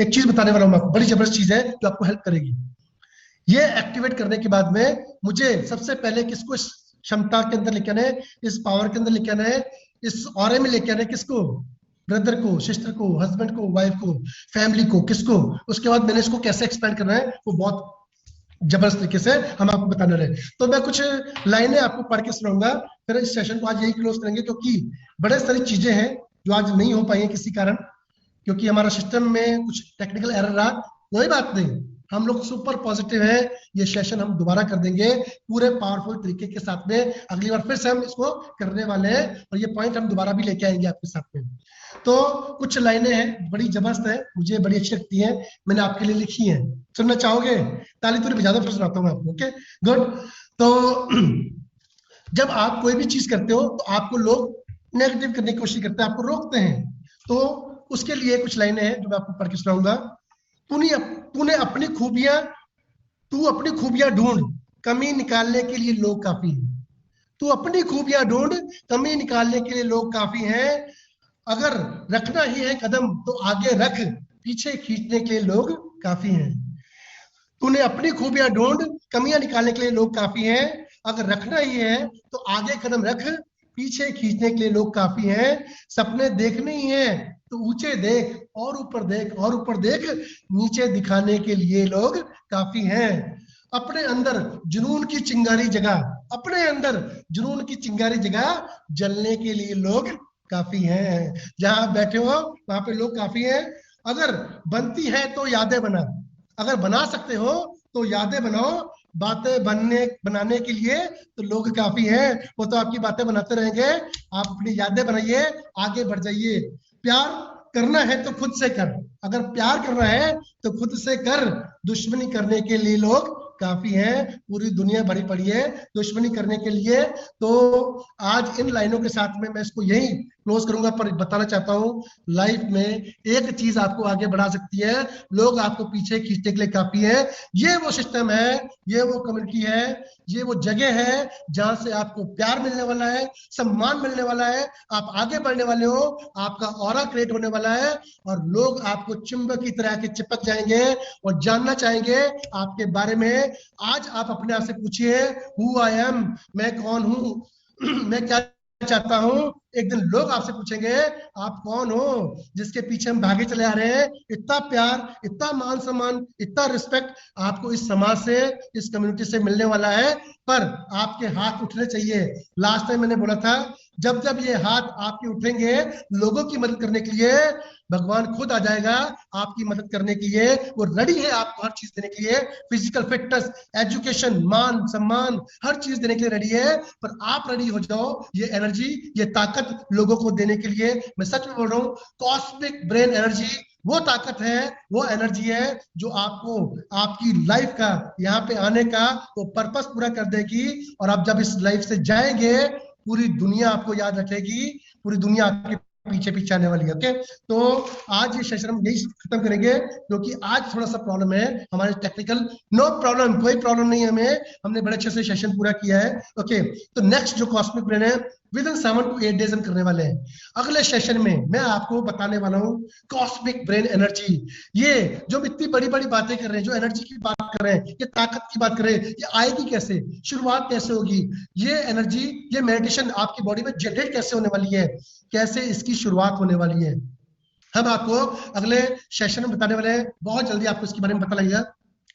एक चीज बताने वाला हूं, आपको बड़ी जबरदस्त चीज है जो आपको हेल्प करेगी। ये एक्टिवेट करने के बाद में मुझे सबसे पहले किसको इस क्षमता के अंदर लेके आना है, इस पावर के अंदर लेके आना है, इस ऑरे में लेके आना है। किसको? ब्रदर को, सिस्टर को, हस्बैंड को, वाइफ को, फैमिली को, किसको? उसके बाद मैंने इसको कैसे एक्सपेंड करना है वो बहुत जबरदस्त तरीके से हम आपको बताने रहे। तो मैं कुछ लाइनें आपको पढ़ के सुनाऊंगा, फिर इस सेशन को आज यही क्लोज करेंगे, क्योंकि बड़े सारी चीजें हैं जो आज नहीं हो पाई है किसी कारण, क्योंकि हमारा सिस्टम में कुछ टेक्निकल एरर रहा। कोई बात नहीं, हम लोग सुपर पॉजिटिव हैं। ये सेशन हम दोबारा कर देंगे पूरे पावरफुल तरीके के साथ में। अगली बार फिर से हम इसको करने वाले हैं और ये पॉइंट हम दोबारा भी लेके आएंगे आपके साथ में। तो कुछ लाइनें हैं, बड़ी जबरदस्त है, मुझे बड़ी अच्छी लगती है, मैंने आपके लिए लिखी है। सुनना चाहोगे? ताली तो बजा दो, फिर सुनाता हूँ आपको। Okay, good. तो जब आप कोई भी चीज करते हो तो आपको लोग नेगेटिव करने की कोशिश करते हैं, आपको रोकते हैं। तो उसके लिए कुछ लाइनें हैं जो मैं आपको पढ़ के सुनाऊंगा। तूने अपनी खूबियां, तू अपनी खूबियां ढूंढ, कमी निकालने के लिए लोग काफी हैं। तू अपनी खूबियां ढूंढ, कमी निकालने के लिए लोग काफी हैं। अगर रखना ही है कदम तो आगे रख, पीछे खींचने के लिए लोग काफी हैं। तूने अपनी खूबियां ढूंढ, कमियां निकालने के लिए लोग काफी हैं। अगर रखना ही है तो आगे कदम रख, पीछे खींचने के लिए लोग काफी हैं। सपने देखने ही हैं तो ऊंचे देख और ऊपर देख और ऊपर देख, नीचे दिखाने के लिए लोग काफी हैं। अपने अंदर जुनून की चिंगारी जगा, अपने अंदर जुनून की चिंगारी जगा, जलने के लिए लोग काफी हैं। जहां आप बैठे हो वहां पे लोग काफी हैं। अगर बनती है तो यादें बना, अगर बना सकते हो तो यादें बनाओ। बातें बनाने के लिए तो लोग काफी हैं, वो तो आपकी बातें बनाते रहेंगे। आप अपनी यादें बनाइए, आगे बढ़ जाइए। प्यार करना है तो खुद से कर, अगर प्यार करना है तो खुद से कर। दुश्मनी करने के लिए लोग काफी हैं, पूरी दुनिया भरी पड़ी है दुश्मनी करने के लिए। तो आज इन लाइनों के साथ में मैं इसको यही क्लोज करूंगा, पर बताना चाहता हूं लाइफ में एक चीज आपको आगे बढ़ा सकती है, लोग आपको पीछे खींचने के लिए काफी है। ये वो सिस्टम है, ये वो कम्युनिटी है, ये वो जगह है जहां से आपको प्यार मिलने वाला है, सम्मान मिलने वाला है, आप आगे बढ़ने वाले हो, आपका ऑरा क्रिएट होने वाला है और लोग आपको चुंबक की तरह के चिपक जाएंगे और जानना चाहेंगे आपके बारे में। आज आप अपने आप से पूछिए, हु आई एम, मैं कौन हूं, मैं क्या चाहता हूं, एक दिन लोग आपसे पूछेंगे आप कौन हो जिसके पीछे हम भागे चले आ रहे हैं। इतना प्यार, इतना मान सम्मान, इतना रिस्पेक्ट आपको इस समाज से, इस कम्युनिटी से मिलने वाला है, पर आपके हाथ उठने चाहिए। लास्ट टाइम मैंने बोला था जब जब ये हाथ आपके उठेंगे लोगों की मदद करने के लिए, भगवान खुद आ जाएगा आपकी मदद करने के लिए। वो रेडी है आपको हर चीज देने के लिए, फिजिकल फिटनेस, एजुकेशन, मान सम्मान, हर चीज देने के लिए रेडी है। पर आप रेडी हो जाओ ये एनर्जी, ये ताकत लोगों को देने के लिए। मैं सच में बोल रहा हूँ, कॉस्मिक ब्रेन एनर्जी वो ताकत है, वो एनर्जी है जो आपको आपकी लाइफ का, यहाँ पे आने का वो पर्पस पूरा कर देगी। और आप जब इस लाइफ से जाएंगे पूरी दुनिया आपको याद रखेगी, पूरी दुनिया आपके पीछे पीछे आने वाली है। ओके, तो आज ये सेशन हम यही खत्म करेंगे क्योंकि आज थोड़ा सा प्रॉब्लम है हमारे टेक्निकल। नो प्रॉब्लम, कोई प्रॉब्लम नहीं है हमें, हमने बड़े अच्छे से सेशन पूरा किया है। ओके, तो नेक्स्ट जो कॉस्मिक ब्रेन है विद इन 7 to 8 डेज हम करने वाले हैं। अगले सेशन में मैं आपको बताने वाला हूँ कॉस्मिक ब्रेन एनर्जी। ये जो हम इतनी बड़ी बड़ी बातें कर रहे हैं, जो एनर्जी की बात कर रहे हैं, ये ताकत की बात कर रहे हैं, ये आएगी कैसे, शुरुआत कैसे होगी, ये एनर्जी, ये मेडिटेशन आपकी बॉडी में जनरेट कैसे होने वाली है, कैसे इसकी शुरुआत होने वाली है, हम आपको अगले सेशन में बताने वाले हैं। बहुत जल्दी आपको इसके बारे में पता लगेगा,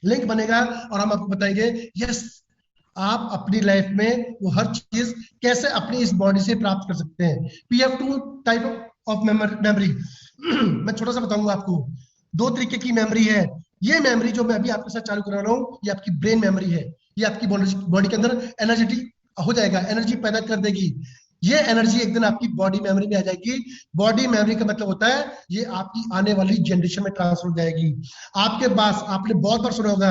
लिंक बनेगा और हम आपको बताएंगे यस आप अपनी लाइफ में वो हर चीज कैसे अपनी इस बॉडी से प्राप्त कर सकते हैं। We have 2 type of memory. मैं छोटा सा बताऊंगा आपको, 2 तरीके की मेमोरी है। ये मेमोरी जो मैं अभी आपके साथ चालू करा रहा हूँ, ये आपकी ब्रेन मेमोरी है। ये आपकी बॉडी के अंदर एनर्जेटिक हो जाएगा, एनर्जी पैदा कर देगी। ये एनर्जी एक दिन आपकी बॉडी मेमोरी में आ जाएगी। बॉडी मेमोरी का मतलब होता है ये आपकी आने वाली जनरेशन में ट्रांसफर हो जाएगी। आपके पास, आपने बहुत बार सुना होगा,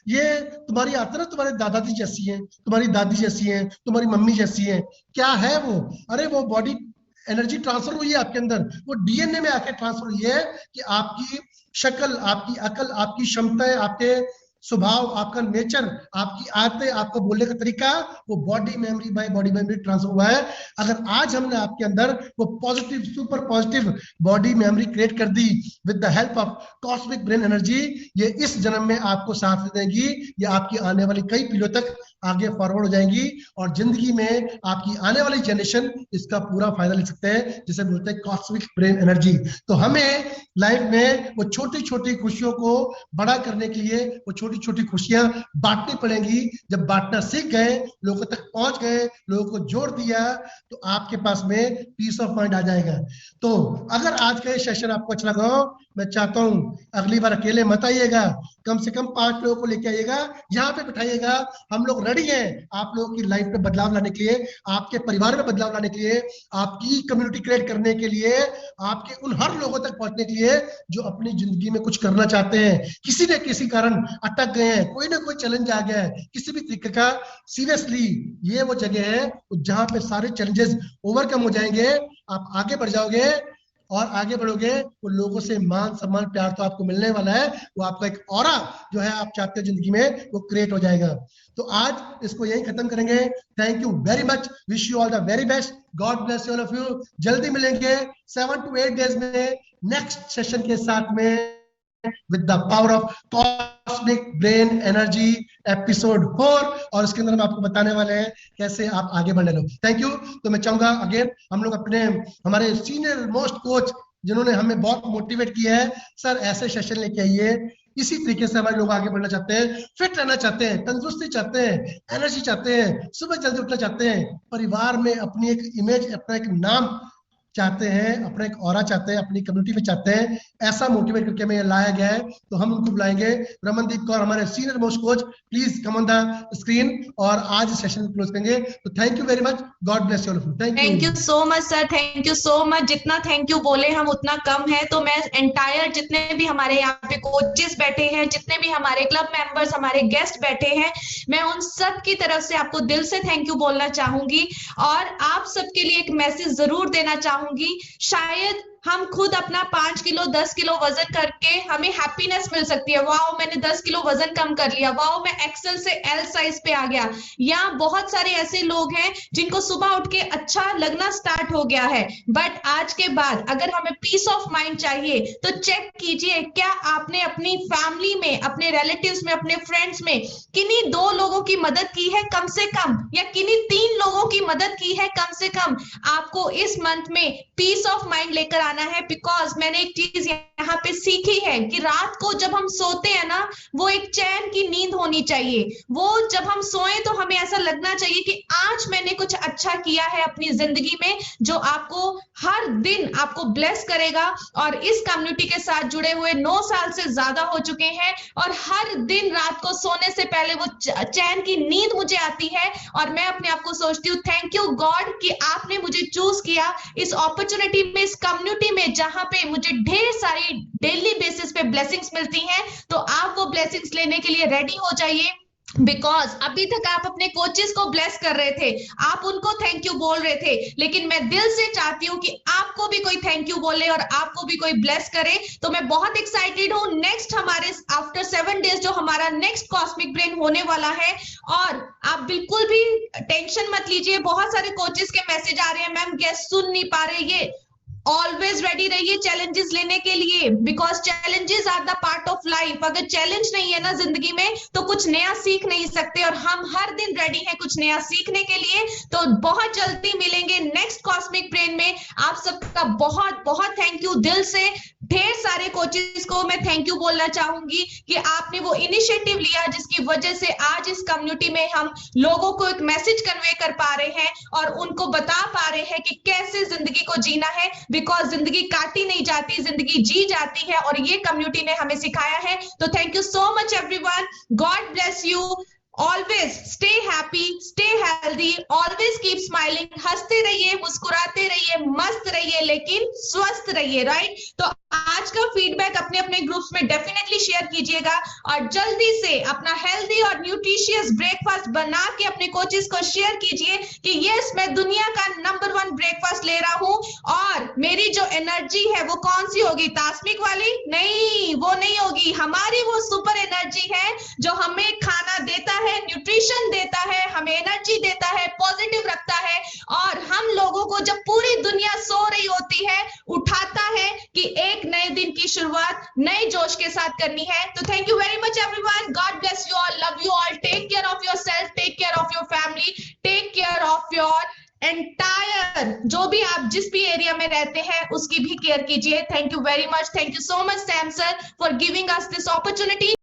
ये तुम्हारी आता ना, तुम्हारे दादाजी जैसी है, तुम्हारी दादी जैसी है, तुम्हारी मम्मी जैसी है। क्या है वो? अरे वो बॉडी एनर्जी ट्रांसफर हुई है आपके अंदर, वो डीएनए में आके ट्रांसफर हुई है कि आपकी शक्ल, आपकी अकल, आपकी क्षमताएं, आपके स्वभाव, आपका नेचर, आपकी आदतें, आपका बोलने का तरीका, वो body memory by body memory transfer हुआ है। अगर आज हमने आपके अंदर वो positive, super positive body memory create कर दी with the help of cosmic brain energy, ये इस जन्म में आपको साथ देगी। ये आपकी आने वाली कई पीढ़ियों तक आगे फॉरवर्ड हो जाएंगी और जिंदगी में आपकी आने वाली जनरेशन इसका पूरा फायदा ले सकते हैं, जिसे बोलते हैं कॉस्मिक ब्रेन एनर्जी। तो हमें लाइफ में वो छोटी छोटी खुशियों को बड़ा करने के लिए वो छोटी छोटी खुशियां बांटनी पड़ेंगी। जब बांटना सीख गए, लोगों तक पहुंच गए, लोगों को जोड़ दिया, तो आपके पास में पीस ऑफ माइंड आ जाएगा। तो अगर आज का ये सेशन आपको अच्छा लगा हो, मैं चाहता हूं अगली बार अकेले मत आइएगा, कम से कम 5 लोगों को लेके आइएगा, यहाँ पे बिठाइएगा। हम लोग रेडी हैं आप लोगों की लाइफ में बदलाव लाने के लिए, आपके परिवार में बदलाव लाने के लिए, आपकी कम्युनिटी क्रिएट करने के लिए, आपके उन हर लोगों तक पहुंचने के लिए जो अपनी जिंदगी में कुछ करना चाहते हैं, किसी न किसी कारण अटक गए हैं, कोई ना कोई चैलेंज आ गया है किसी भी तरीके का। सीरियसली ये वो जगह है जहां पे सारे चैलेंजेस ओवरकम हो जाएंगे, आप आगे बढ़ जाओगे और आगे बढ़ोगे, वो लोगों से मान सम्मान प्यार तो आपको मिलने वाला है। वो आपका एक ऑरा जो है आप चाहते हो जिंदगी में, वो क्रिएट हो जाएगा। तो आज इसको यही खत्म करेंगे। Thank you very much, wish you all the very best, God bless all of you. जल्दी मिलेंगे 7 to 8 डेज में नेक्स्ट सेशन के साथ में with the power of cosmic brain energy episode 4, और इसके अंदर हम आपको बताने वाले हैं कैसे आप आगे बढ़ने लो। Thank you. तो मैं चाहूंगा अगेन हम लोग अपने हमारे सीनियर मोस्ट कोच जिन्होंने हमें बहुत मोटिवेट किया है, सर ऐसे सेशन लेके आइए, इसी तरीके से हमारे लोग आगे बढ़ना चाहते हैं, फिट रहना चाहते हैं, तंदुरुस्ती चाहते हैं, एनर्जी चाहते हैं, सुबह जल्दी उठना चाहते हैं, परिवार में अपनी एक इमेज, अपना एक नाम चाहते हैं, अपना एक ऑरा चाहते हैं, अपनी कम्युनिटी में चाहते हैं। ऐसा मोटिवेट करके हमें लाया गया है, तो हम उनको बुलाएंगे। रमनदीप कौर हमारे senior most coach, please come on the screen, और आज सेशन क्लोज करेंगे। तो thank you very much, God bless you all. Thank you so much sir, thank you so much. जितना थैंक यू बोले हम उतना कम है। तो मैं एंटायर जितने भी हमारे यहाँ पे कोचेस बैठे हैं, जितने भी हमारे क्लब मेंबर्स, हमारे गेस्ट बैठे हैं, मैं उन सब की तरफ से आपको दिल से थैंक यू बोलना चाहूंगी। और आप सबके लिए एक मैसेज जरूर देना चाहूंगी। शायद हम खुद अपना 5 किलो 10 किलो वजन करके हमें हैप्पीनेस मिल सकती है, वाओ मैंने 10 किलो वजन कम कर लिया, वाओ मैं एक्सेल से एल साइज पे आ गया। या बहुत सारे ऐसे लोग हैं जिनको सुबह उठ के अच्छा लगना स्टार्ट हो गया है, बट आज के बाद अगर हमें पीस ऑफ माइंड चाहिए तो चेक कीजिए क्या आपने अपनी फैमिली में, अपने रिलेटिव्स में, अपने फ्रेंड्स में किन्हीं 2 लोगों की मदद की है कम से कम, या किन्हीं 3 लोगों की मदद की है कम से कम। आपको इस मंथ में पीस ऑफ माइंड लेकर आना है, बिकॉज मैंने एक चीज यहाँ पे सीखी है कि रात को जब हम सोते हैं ना, वो एक चैन की नींद होनी चाहिए। वो जब हम सोए तो हमें ऐसा लगना चाहिए कि आज मैंने कुछ अच्छा किया है अपनी जिंदगी में, जो आपको हर दिन आपको ब्लेस करेगा। और इस कम्युनिटी के साथ जुड़े हुए 9 साल से ज्यादा हो चुके हैं, और हर दिन रात को सोने से पहले वो चैन की नींद मुझे आती है, और मैं अपने आप को सोचती हूँ थैंक यू गॉड कि आपने मुझे चूज किया इस अपॉर्चुनिटी में, इस कम्युनिटी में, जहां पे मुझे ढेर सारी डेली बेसिस पे ब्लेसिंग्स मिलती हैं। तो आप वो ब्लेसिंग्स लेने के लिए रेडी हो जाइए, बिकॉज अभी तक आप अपने कोचेस को ब्लेस कर रहे थे, आप उनको थैंक यू बोल रहे थे, लेकिन मैं दिल से चाहती हूँ कि आपको भी कोई थैंक यू बोले और आपको भी कोई ब्लेस करे। तो मैं बहुत एक्साइटेड हूँ। नेक्स्ट हमारे आफ्टर 7 डेज जो हमारा नेक्स्ट कॉस्मिक ब्रेन होने वाला है, और आप बिल्कुल भी टेंशन मत लीजिए। बहुत सारे कोचेस के मैसेज आ रहे हैं, मैम गेस्ट सुन नहीं पा रहे, ये ऑलवेज रेडी रहिए चैलेंजेस लेने के लिए, because challenges are the part of life. अगर चैलेंज नहीं है ना जिंदगी में तो कुछ नया सीख नहीं सकते, और हम हर दिन रेडी हैं कुछ नया सीखने के लिए। तो बहुत जल्दी मिलेंगे नेक्स्ट कॉस्मिक ब्रेन में। आप सबका बहुत बहुत थैंक यू दिल से। ढेर सारे कोचेस को मैं थैंक यू बोलना चाहूंगी कि आपने वो इनिशिएटिव लिया जिसकी वजह से आज इस कम्युनिटी में हम लोगों को एक मैसेज कन्वे कर पा रहे हैं और उनको बता पा रहे हैं कि कैसे जिंदगी को जीना है, बिकॉज जिंदगी काटी नहीं जाती, जिंदगी जी जाती है, और ये कम्युनिटी ने हमें सिखाया है। तो thank you so much everyone, God bless you. Always stay happy, stay healthy, always keep smiling. हंसते रहिए, मुस्कुराते रहिए, मस्त रहिए, लेकिन स्वस्थ रहिए, राइट। तो आज का फीडबैक अपने अपने ग्रुप्स में डेफिनेटली शेयर कीजिएगा, और जल्दी से अपना हेल्दी और न्यूट्रिशियस ब्रेकफास्ट बना के अपने कोचेस को शेयर कीजिए कि यस मैं दुनिया का नंबर 1 ब्रेकफास्ट ले रहा हूं। और मेरी जो एनर्जी है वो कौन सी होगी, तास्मिक वाली नहीं, वो नहीं होगी। हमारी वो सुपर एनर्जी है जो हमें खाना देता है, न्यूट्रिशन देता है, हमें एनर्जी देता है, पॉजिटिव रखता है, और हम लोगों को जब पूरी दुनिया सो रही होती है उठाता है कि एक नए दिन की शुरुआत नए जोश के साथ करनी है। तो thank you very much everyone, God bless you all, love you all, take care of yourself, take care of your family, take care of your entire, जो भी आप जिस भी एरिया में रहते हैं उसकी भी केयर कीजिए। Thank you very much, thank you so much Sam sir for giving us this opportunity.